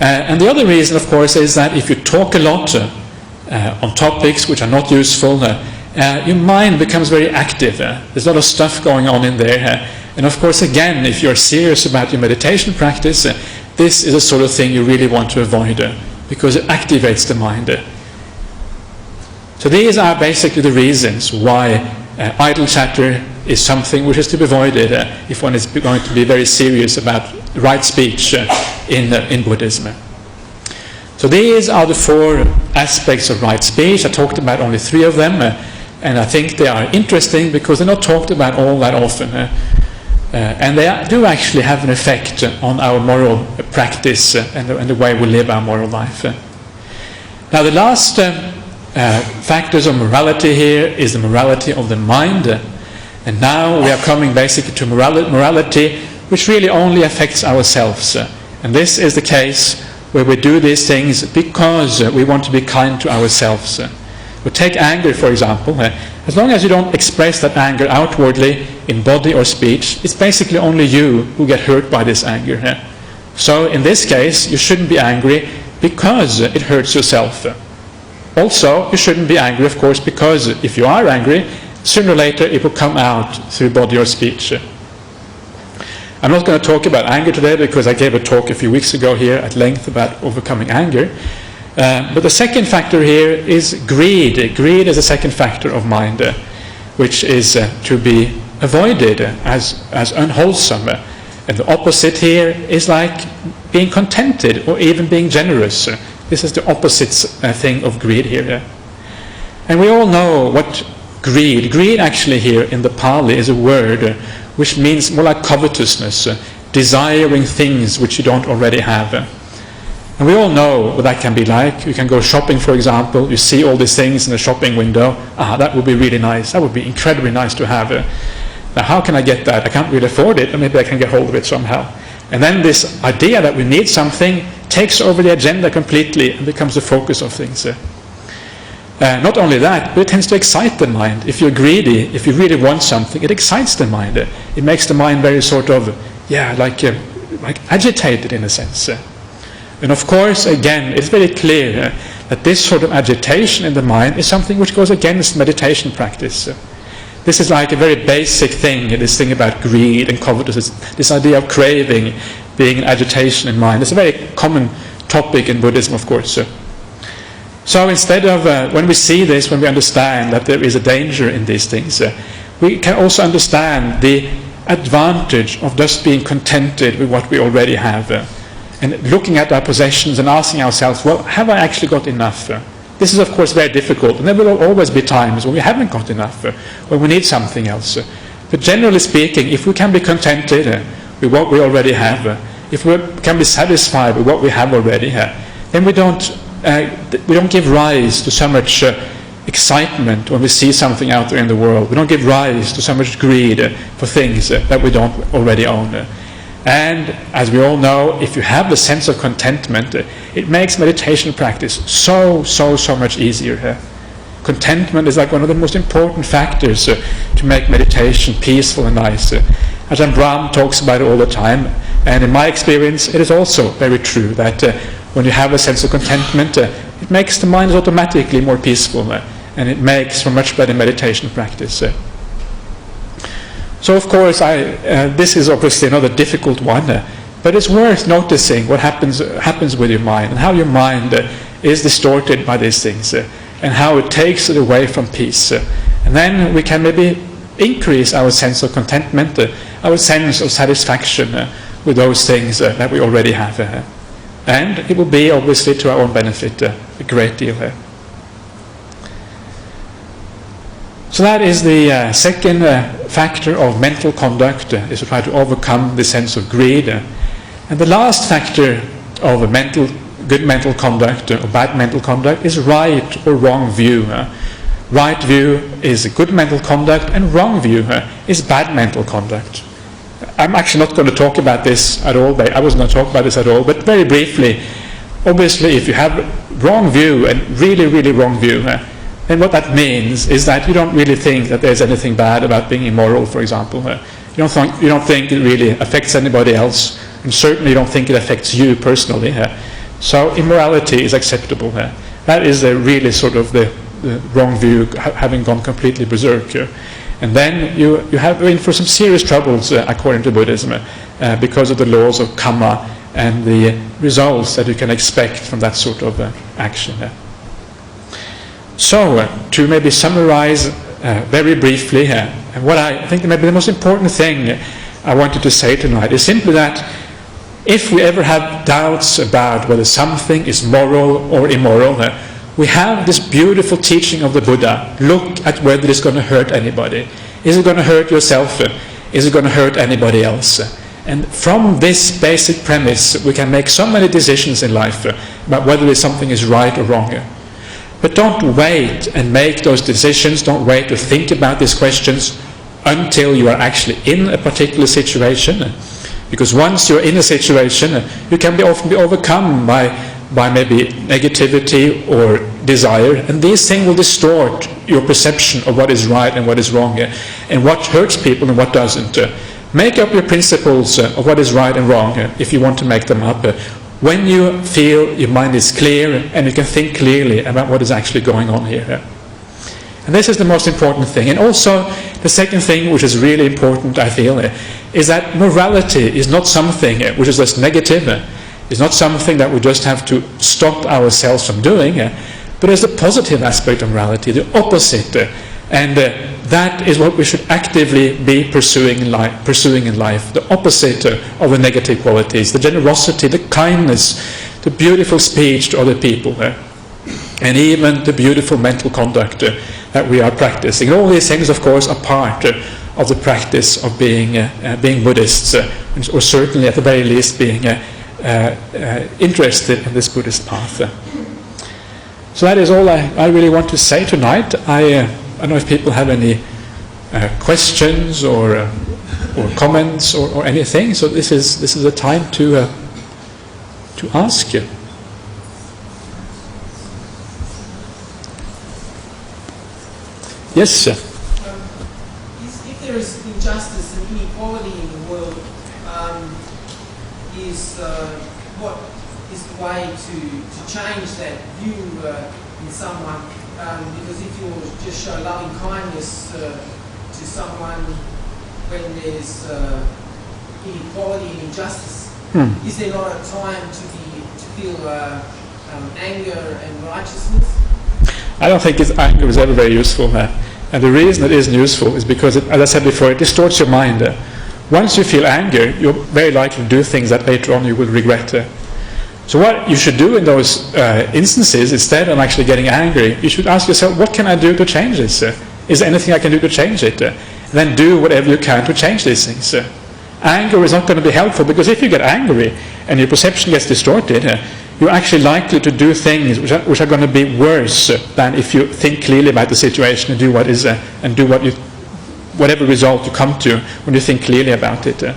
And the other reason, of course, is that if you talk a lot on topics which are not useful, your mind becomes very active. There's a lot of stuff going on in there. And of course, again, if you're serious about your meditation practice, this is the sort of thing you really want to avoid because it activates the mind. So these are basically the reasons why idle chatter is something which is to be avoided if one is going to be very serious about right speech in Buddhism. So these are the 4 aspects of right speech. I talked about only 3 of them, and I think they are interesting because they're not talked about all that often. And they do actually have an effect on our moral practice and the way we live our moral life. Now the last factors of morality here is the morality of the mind. And now we are coming basically to morality which really only affects ourselves. And this is the case where we do these things because we want to be kind to ourselves. We take anger, for example. As long as you don't express that anger outwardly in body or speech, it's basically only you who get hurt by this anger. So in this case, you shouldn't be angry because it hurts yourself. Also, you shouldn't be angry, of course, because if you are angry, sooner or later it will come out through body or speech. I'm not going to talk about anger today because I gave a talk a few weeks ago here at length about overcoming anger. But the second factor here is greed. Greed is a second factor of mind, which is to be avoided as unwholesome. And the opposite here is like being contented or even being generous. This is the opposite thing of greed here. And we all know what greed actually here in the Pali is a word which means more like covetousness, desiring things which you don't already have. And we all know what that can be like. You can go shopping, for example, you see all these things in the shopping window. That would be really nice. That would be incredibly nice to have. Now how can I get that? I can't really afford it, or maybe I can get hold of it somehow. And then this idea that we need something takes over the agenda completely and becomes the focus of things. Not only that, but it tends to excite the mind. If you're greedy, if you really want something, it excites the mind. It makes the mind very sort of, like agitated in a sense. And of course, again, it's very clear that this sort of agitation in the mind is something which goes against meditation practice. This is like a very basic thing, this thing about greed and covetousness, this idea of craving being an agitation in mind. It's a very common topic in Buddhism, of course. So instead of, when we see this, when we understand that there is a danger in these things, we can also understand the advantage of just being contented with what we already have. And looking at our possessions and asking ourselves, well, have I actually got enough? This is, of course, very difficult. And there will always be times when we haven't got enough, when we need something else. But generally speaking, if we can be contented with what we already have, if we can be satisfied with what we have already, then we don't give rise to so much excitement when we see something out there in the world. We don't give rise to so much greed for things that we don't already own. And as we all know, if you have the sense of contentment, it makes meditation practice so much easier. Contentment is like one of the most important factors to make meditation peaceful and nice. Ajahn Brahmali talks about it all the time, and in my experience it is also very true that when you have a sense of contentment, it makes the mind automatically more peaceful, and it makes for much better meditation practice. So of course, this is obviously another difficult one, but it's worth noticing what happens with your mind, and how your mind is distorted by these things, and how it takes it away from peace. And then we can maybe increase our sense of contentment, our sense of satisfaction with those things that we already have. And it will be obviously to our own benefit a great deal. So that is the second factor of mental conduct, is to try to overcome the sense of greed. And the last factor of good mental conduct or bad mental conduct is right or wrong view. Right view is good mental conduct, and wrong view is bad mental conduct. I'm actually not going to talk about this at all. I wasn't going to talk about this at all, but very briefly, obviously if you have wrong view and really, really wrong view, then what that means is that you don't really think that there's anything bad about being immoral, for example. You don't think it really affects anybody else, and certainly you don't think it affects you personally. So immorality is acceptable. That is really sort of the wrong view, having gone completely berserk. And then you have in for some serious troubles, according to Buddhism, because of the laws of Kamma and the results that you can expect from that sort of action. So, to maybe summarize very briefly, and what I think maybe the most important thing I wanted to say tonight is simply that if we ever have doubts about whether something is moral or immoral, we have this beautiful teaching of the Buddha. Look at whether it's going to hurt anybody. Is it going to hurt yourself? Is it going to hurt anybody else? And from this basic premise, we can make so many decisions in life about whether something is right or wrong. But don't wait and make those decisions. Don't wait to think about these questions until you are actually in a particular situation. Because once you're in a situation, you can often be overcome by maybe negativity or desire, and these things will distort your perception of what is right and what is wrong, and what hurts people and what doesn't. Make up your principles of what is right and wrong, if you want to make them up, when you feel your mind is clear and you can think clearly about what is actually going on here. And this is the most important thing. And also, the second thing, which is really important, I feel, is that morality is not something which is just negative. It's not something that we just have to stop ourselves from doing, but there's a positive aspect of morality, the opposite. And that is what we should actively be pursuing in life, the opposite of the negative qualities, the generosity, the kindness, the beautiful speech to other people, and even the beautiful mental conduct that we are practicing. All these things, of course, are part of the practice of being Buddhists, or certainly at the very least being interested in this Buddhist path. So that is all I really want to say tonight. I don't know if people have any questions or comments or anything. So this is the time to ask you. Yes, sir. If there is injustice and inequality in the world, what is the way to change that view in someone? Because if you just show loving kindness to someone when there's inequality and injustice, is there not a time to feel anger and righteousness? I don't think anger is ever very useful. And the reason it isn't useful is because, as I said before, it distorts your mind. Once you feel anger, you're very likely to do things that later on you will regret. So what you should do in those instances, instead of actually getting angry, you should ask yourself, what can I do to change this? Is there anything I can do to change it? And then do whatever you can to change these things. Anger is not going to be helpful, because if you get angry and your perception gets distorted, you're actually likely to do things which are going to be worse than if you think clearly about the situation and do what is and do whatever result you come to when you think clearly about it.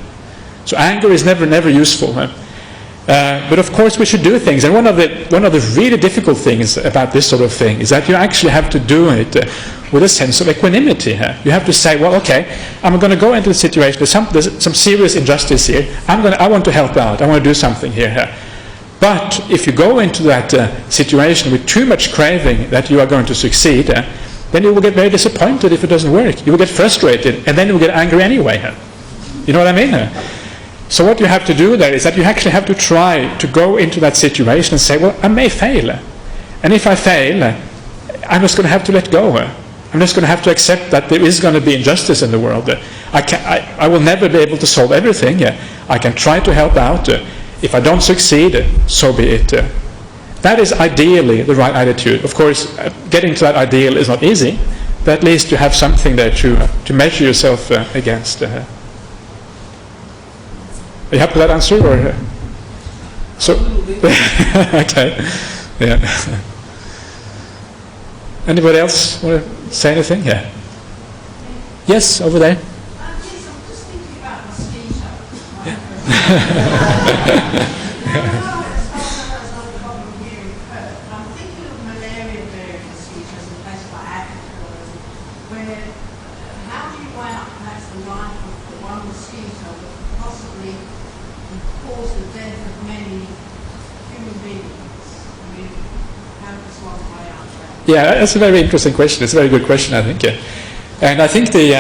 So anger is never useful. But of course we should do things, and one of the really difficult things about this sort of thing is that you actually have to do it with a sense of equanimity. You have to say, well, okay, I'm going to go into the situation. There's some serious injustice here. I want to help out. I want to do something here. But if you go into that situation with too much craving that you are going to succeed, then you will get very disappointed if it doesn't work. You will get frustrated, and then you will get angry anyway. You know what I mean? So what you have to do there is that you actually have to try to go into that situation and say, well, I may fail. And if I fail, I'm just going to have to let go. I'm just going to have to accept that there is going to be injustice in the world. I will never be able to solve everything. I can try to help out. If I don't succeed, so be it. That is ideally the right attitude. Of course, getting to that ideal is not easy, but at least you have something there to measure yourself against. Are you happy with that answer? Or, so, okay. Yeah. Anybody else want to say anything? Yeah. Yes, over there. Yes, I'm just thinking about mosquito. I'm thinking of malaria-bearing mosquitoes in places like Africa, where how do you weigh up perhaps the life of the one mosquito that possibly cause the death of many human beings? I mean, how does one weigh up that? Yeah, that's a very interesting question. It's a very good question, I think. And I think the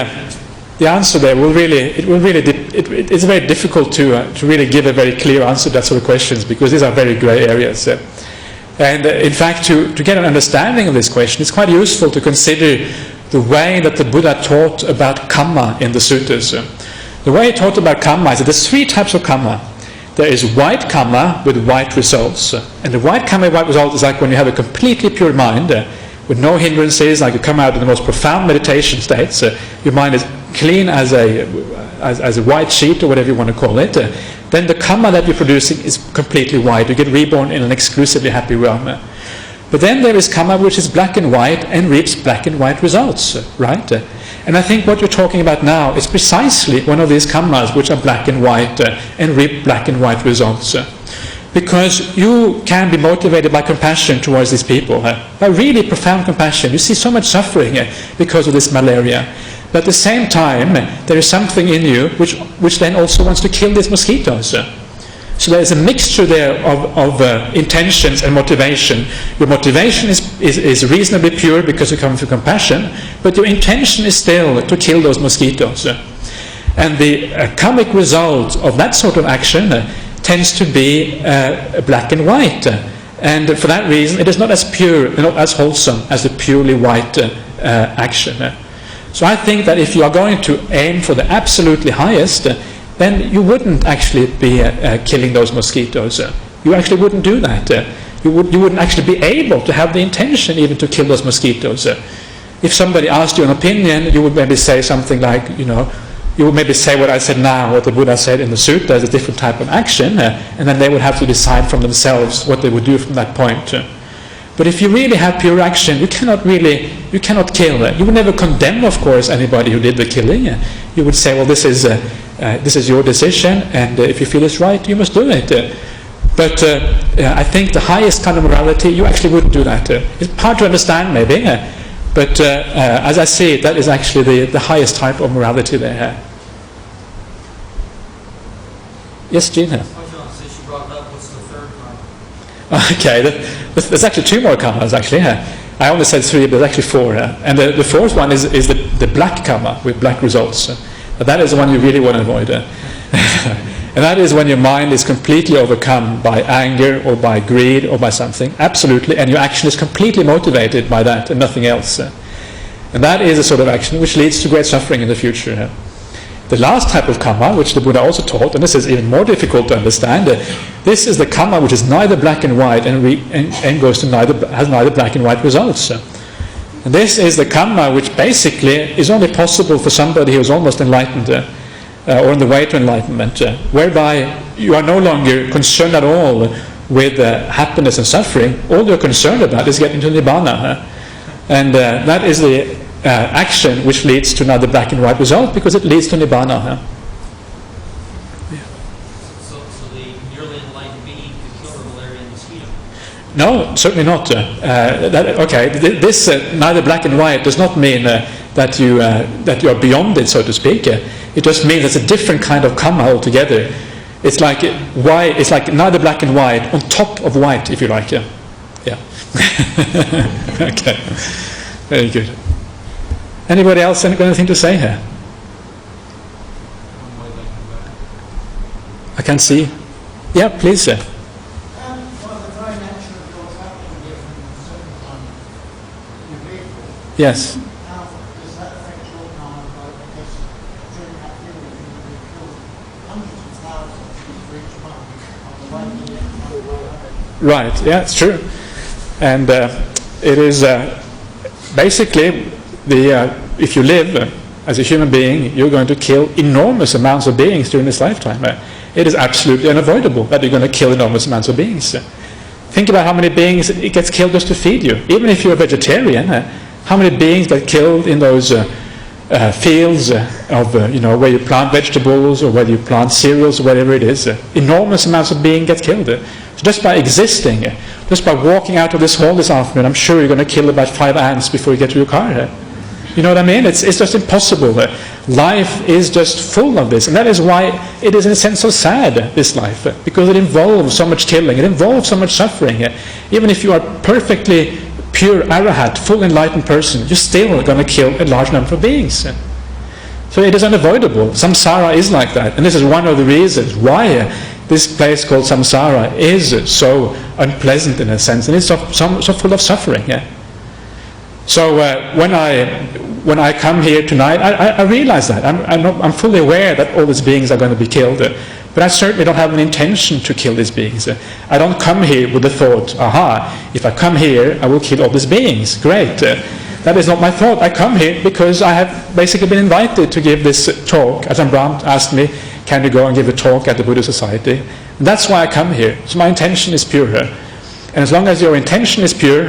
answer there it's very difficult to really give a very clear answer to that sort of questions, because these are very grey areas. And in fact, to get an understanding of this question, it's quite useful to consider the way that the Buddha taught about Kamma in the Sutras. The way he taught about Kamma is that there's 3 types of Kamma. There is white Kamma with white results. And the white Kamma with white results is like when you have a completely pure mind, with no hindrances, like you come out in the most profound meditation states. Your mind is clean as a white sheet, or whatever you want to call it. Then the Kamma that you're producing is completely white. You get reborn in an exclusively happy realm. But then there is Kamma which is black and white and reaps black and white results, right? And I think what you're talking about now is precisely one of these Kammas which are black and white and reap black and white results. Because you can be motivated by compassion towards these people, by really profound compassion. You see so much suffering because of this malaria. But at the same time, there is something in you which then also wants to kill these mosquitoes. So there is a mixture there of intentions and motivation. Your motivation is reasonably pure because you come from compassion, but your intention is still to kill those mosquitoes. And the karmic result of that sort of action tends to be black and white. And for that reason, it is not as pure, not as wholesome as the purely white action. So I think that if you are going to aim for the absolutely highest, then you wouldn't actually be killing those mosquitoes. You actually wouldn't do that. You wouldn't actually be able to have the intention even to kill those mosquitoes. If somebody asked you an opinion, you would maybe say something like, you would maybe say what I said now, what the Buddha said in the Sutta as a different type of action, and then they would have to decide from themselves what they would do from that point. But if you really have pure action, you cannot kill. You would never condemn, of course, anybody who did the killing. You would say, well, this is your decision, and if you feel it's right, you must do it. But I think the highest kind of morality, you actually wouldn't do that. It's hard to understand, maybe, but as I see it, that is actually the highest type of morality there. Yes, Gina? Since you brought it up, what's the third karma? Okay, there's actually 2 more karmas, actually. I only said 3, but there's actually 4. And the 4th one is the black karma with black results. That is the one you really want to avoid. And that is when your mind is completely overcome by anger or by greed or by something, absolutely, and your action is completely motivated by that and nothing else. And that is a sort of action which leads to great suffering in the future. The last type of karma, which the Buddha also taught, and this is even more difficult to understand, this is the karma which is neither black and white and goes to has neither black and white results. And this is the karma which basically is only possible for somebody who is almost enlightened or on the way to enlightenment, whereby you are no longer concerned at all with happiness and suffering. All you're concerned about is getting to Nibbana. And that is the action which leads to another black and white result, because it leads to Nibbana. So the nearly enlightened being could kill the malaria and mosquito? No, certainly not. This neither black and white does not mean that you are beyond it, so to speak. It just means it's a different kind of karma altogether. It's like white. It's like neither black and white on top of white, if you like. Yeah. Okay. Very good. Anybody else got anything to say here? I can't see. Yeah, please, sir. Well, the very nature of what's happening here from certain time in people, Yes. how does that affect your karma? Because during that period you killed hundreds of thousands for each one on the way here and on the way home. Right, yeah, it's true. And it is basically if you live as a human being, you're going to kill enormous amounts of beings during this lifetime. It is absolutely unavoidable that you're going to kill enormous amounts of beings. Think about how many beings it gets killed just to feed you. Even if you're a vegetarian, how many beings get killed in those fields of where you plant vegetables or whether you plant cereals or whatever it is. Enormous amounts of beings get killed. So just by existing, just by walking out of this hall this afternoon, I'm sure you're going to kill about 5 ants before you get to your car. You know what I mean? It's just impossible. Life is just full of this. And that is why it is in a sense so sad, this life. Because it involves so much killing. It involves so much suffering. Even if you are perfectly pure arahat, full enlightened person, you're still going to kill a large number of beings. So it is unavoidable. Samsara is like that. And this is one of the reasons why this place called samsara is so unpleasant in a sense. And it's so full of suffering. So when I come here tonight, I realize that. I'm fully aware that all these beings are going to be killed. But I certainly don't have an intention to kill these beings. I don't come here with the thought, if I come here, I will kill all these beings. Great. That is not my thought. I come here because I have basically been invited to give this talk. Ajahn Brahmali asked me, can you go and give a talk at the Buddhist Society? And that's why I come here. So my intention is pure. And as long as your intention is pure,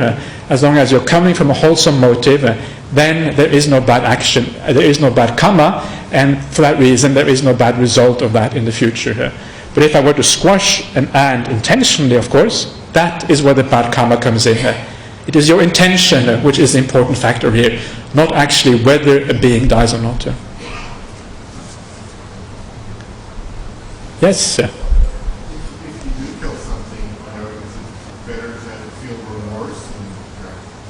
as long as you're coming from a wholesome motive, then there is no bad action, there is no bad karma, and for that reason there is no bad result of that in the future. But if I were to squash an ant intentionally, of course, that is where the bad karma comes in. It is your intention which is the important factor here, not actually whether a being dies or not. Yes, sir. If you do kill something, is it better than feel remorse and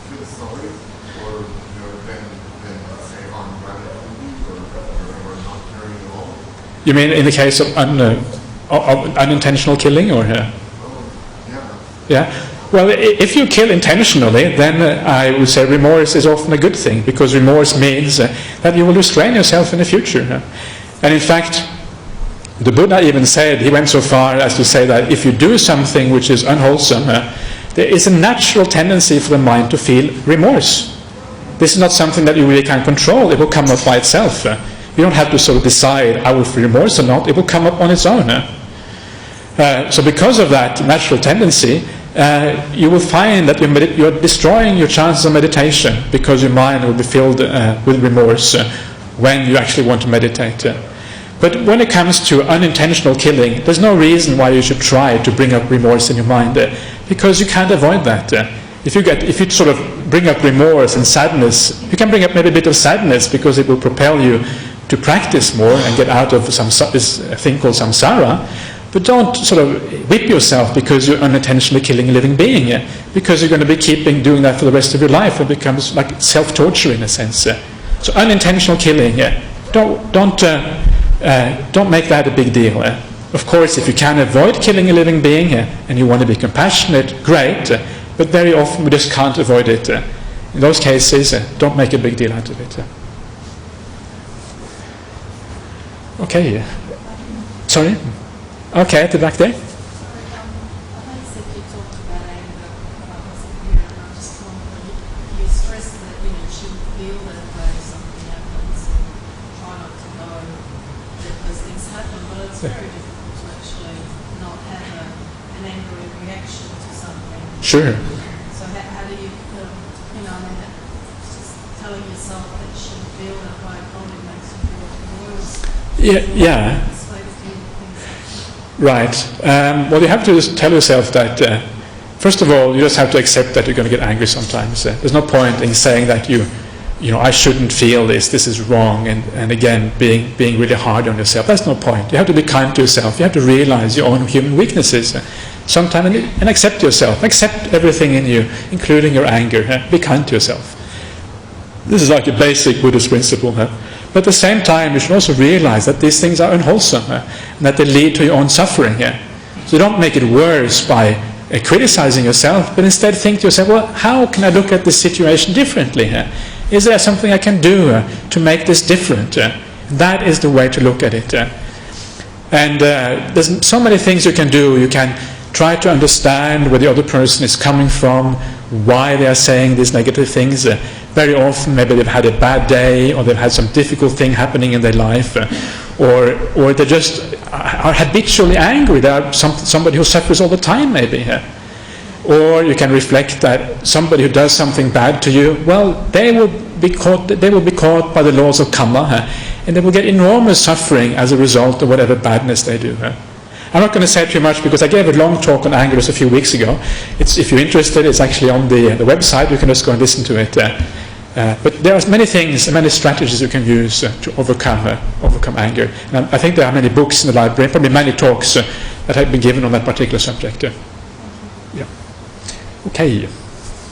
feel sorry, or than say on gratitude or not caring at all? You mean in the case of unintentional killing, or? Yeah. Yeah. Well, if you kill intentionally, then I would say remorse is often a good thing, because remorse means that you will restrain yourself in the future. And in fact, the Buddha even said, he went so far as to say that if you do something which is unwholesome, there is a natural tendency for the mind to feel remorse. This is not something that you really can control. It will come up by itself. You don't have to sort of decide, I will feel remorse or not. It will come up on its own. So because of that natural tendency, you will find that you're destroying your chances of meditation, because your mind will be filled with remorse when you actually want to meditate. But when it comes to unintentional killing, there's no reason why you should try to bring up remorse in your mind, because you can't avoid that. If you sort of bring up remorse and sadness, you can bring up maybe a bit of sadness because it will propel you to practice more and get out of this thing called samsara. But don't sort of whip yourself because you're unintentionally killing a living being, because you're going to be doing that for the rest of your life. It becomes like self-torture in a sense. So unintentional killing, don't make that a big deal. Of course, if you can avoid killing a living being and you want to be compassionate, great. But very often we just can't avoid it. In those cases, don't make a big deal out of it. Okay. Sorry? Okay, at the back there. I think you talked about anger and I just wondered, you stressed that you shouldn't feel that way if something happens and try not to know that those things happen, but it's very difficult to actually not have an angry reaction to something. Sure. So how do you, just telling yourself that you shouldn't feel that way probably makes you feel worse. Yeah. Right. Well, you have to just tell yourself that, first of all, you just have to accept that you're going to get angry sometimes. There's no point in saying that I shouldn't feel this is wrong, and again, being really hard on yourself. That's no point. You have to be kind to yourself. You have to realize your own human weaknesses sometimes and accept yourself. Accept everything in you, including your anger. Be kind to yourself. This is like a basic Buddhist principle. But at the same time, you should also realize that these things are unwholesome and that they lead to your own suffering. So don't make it worse by criticizing yourself, but instead think to yourself, well, how can I look at this situation differently? Is there something I can do to make this different? That is the way to look at it. And there's so many things you can do. You can try to understand where the other person is coming from, why they are saying these negative things. Very often maybe they've had a bad day, or they've had some difficult thing happening in their life, or they just are habitually angry. They are somebody who suffers all the time maybe. Or you can reflect that somebody who does something bad to you, well, they will be caught by the laws of Kamma, and they will get enormous suffering as a result of whatever badness they do. I'm not going to say too much because I gave a long talk on anger just a few weeks ago. If you're interested, it's actually on the website. You can just go and listen to it. But there are many things, many strategies you can use to overcome anger. And I think there are many books in the library, probably many talks that have been given on that particular subject. Yeah. Okay.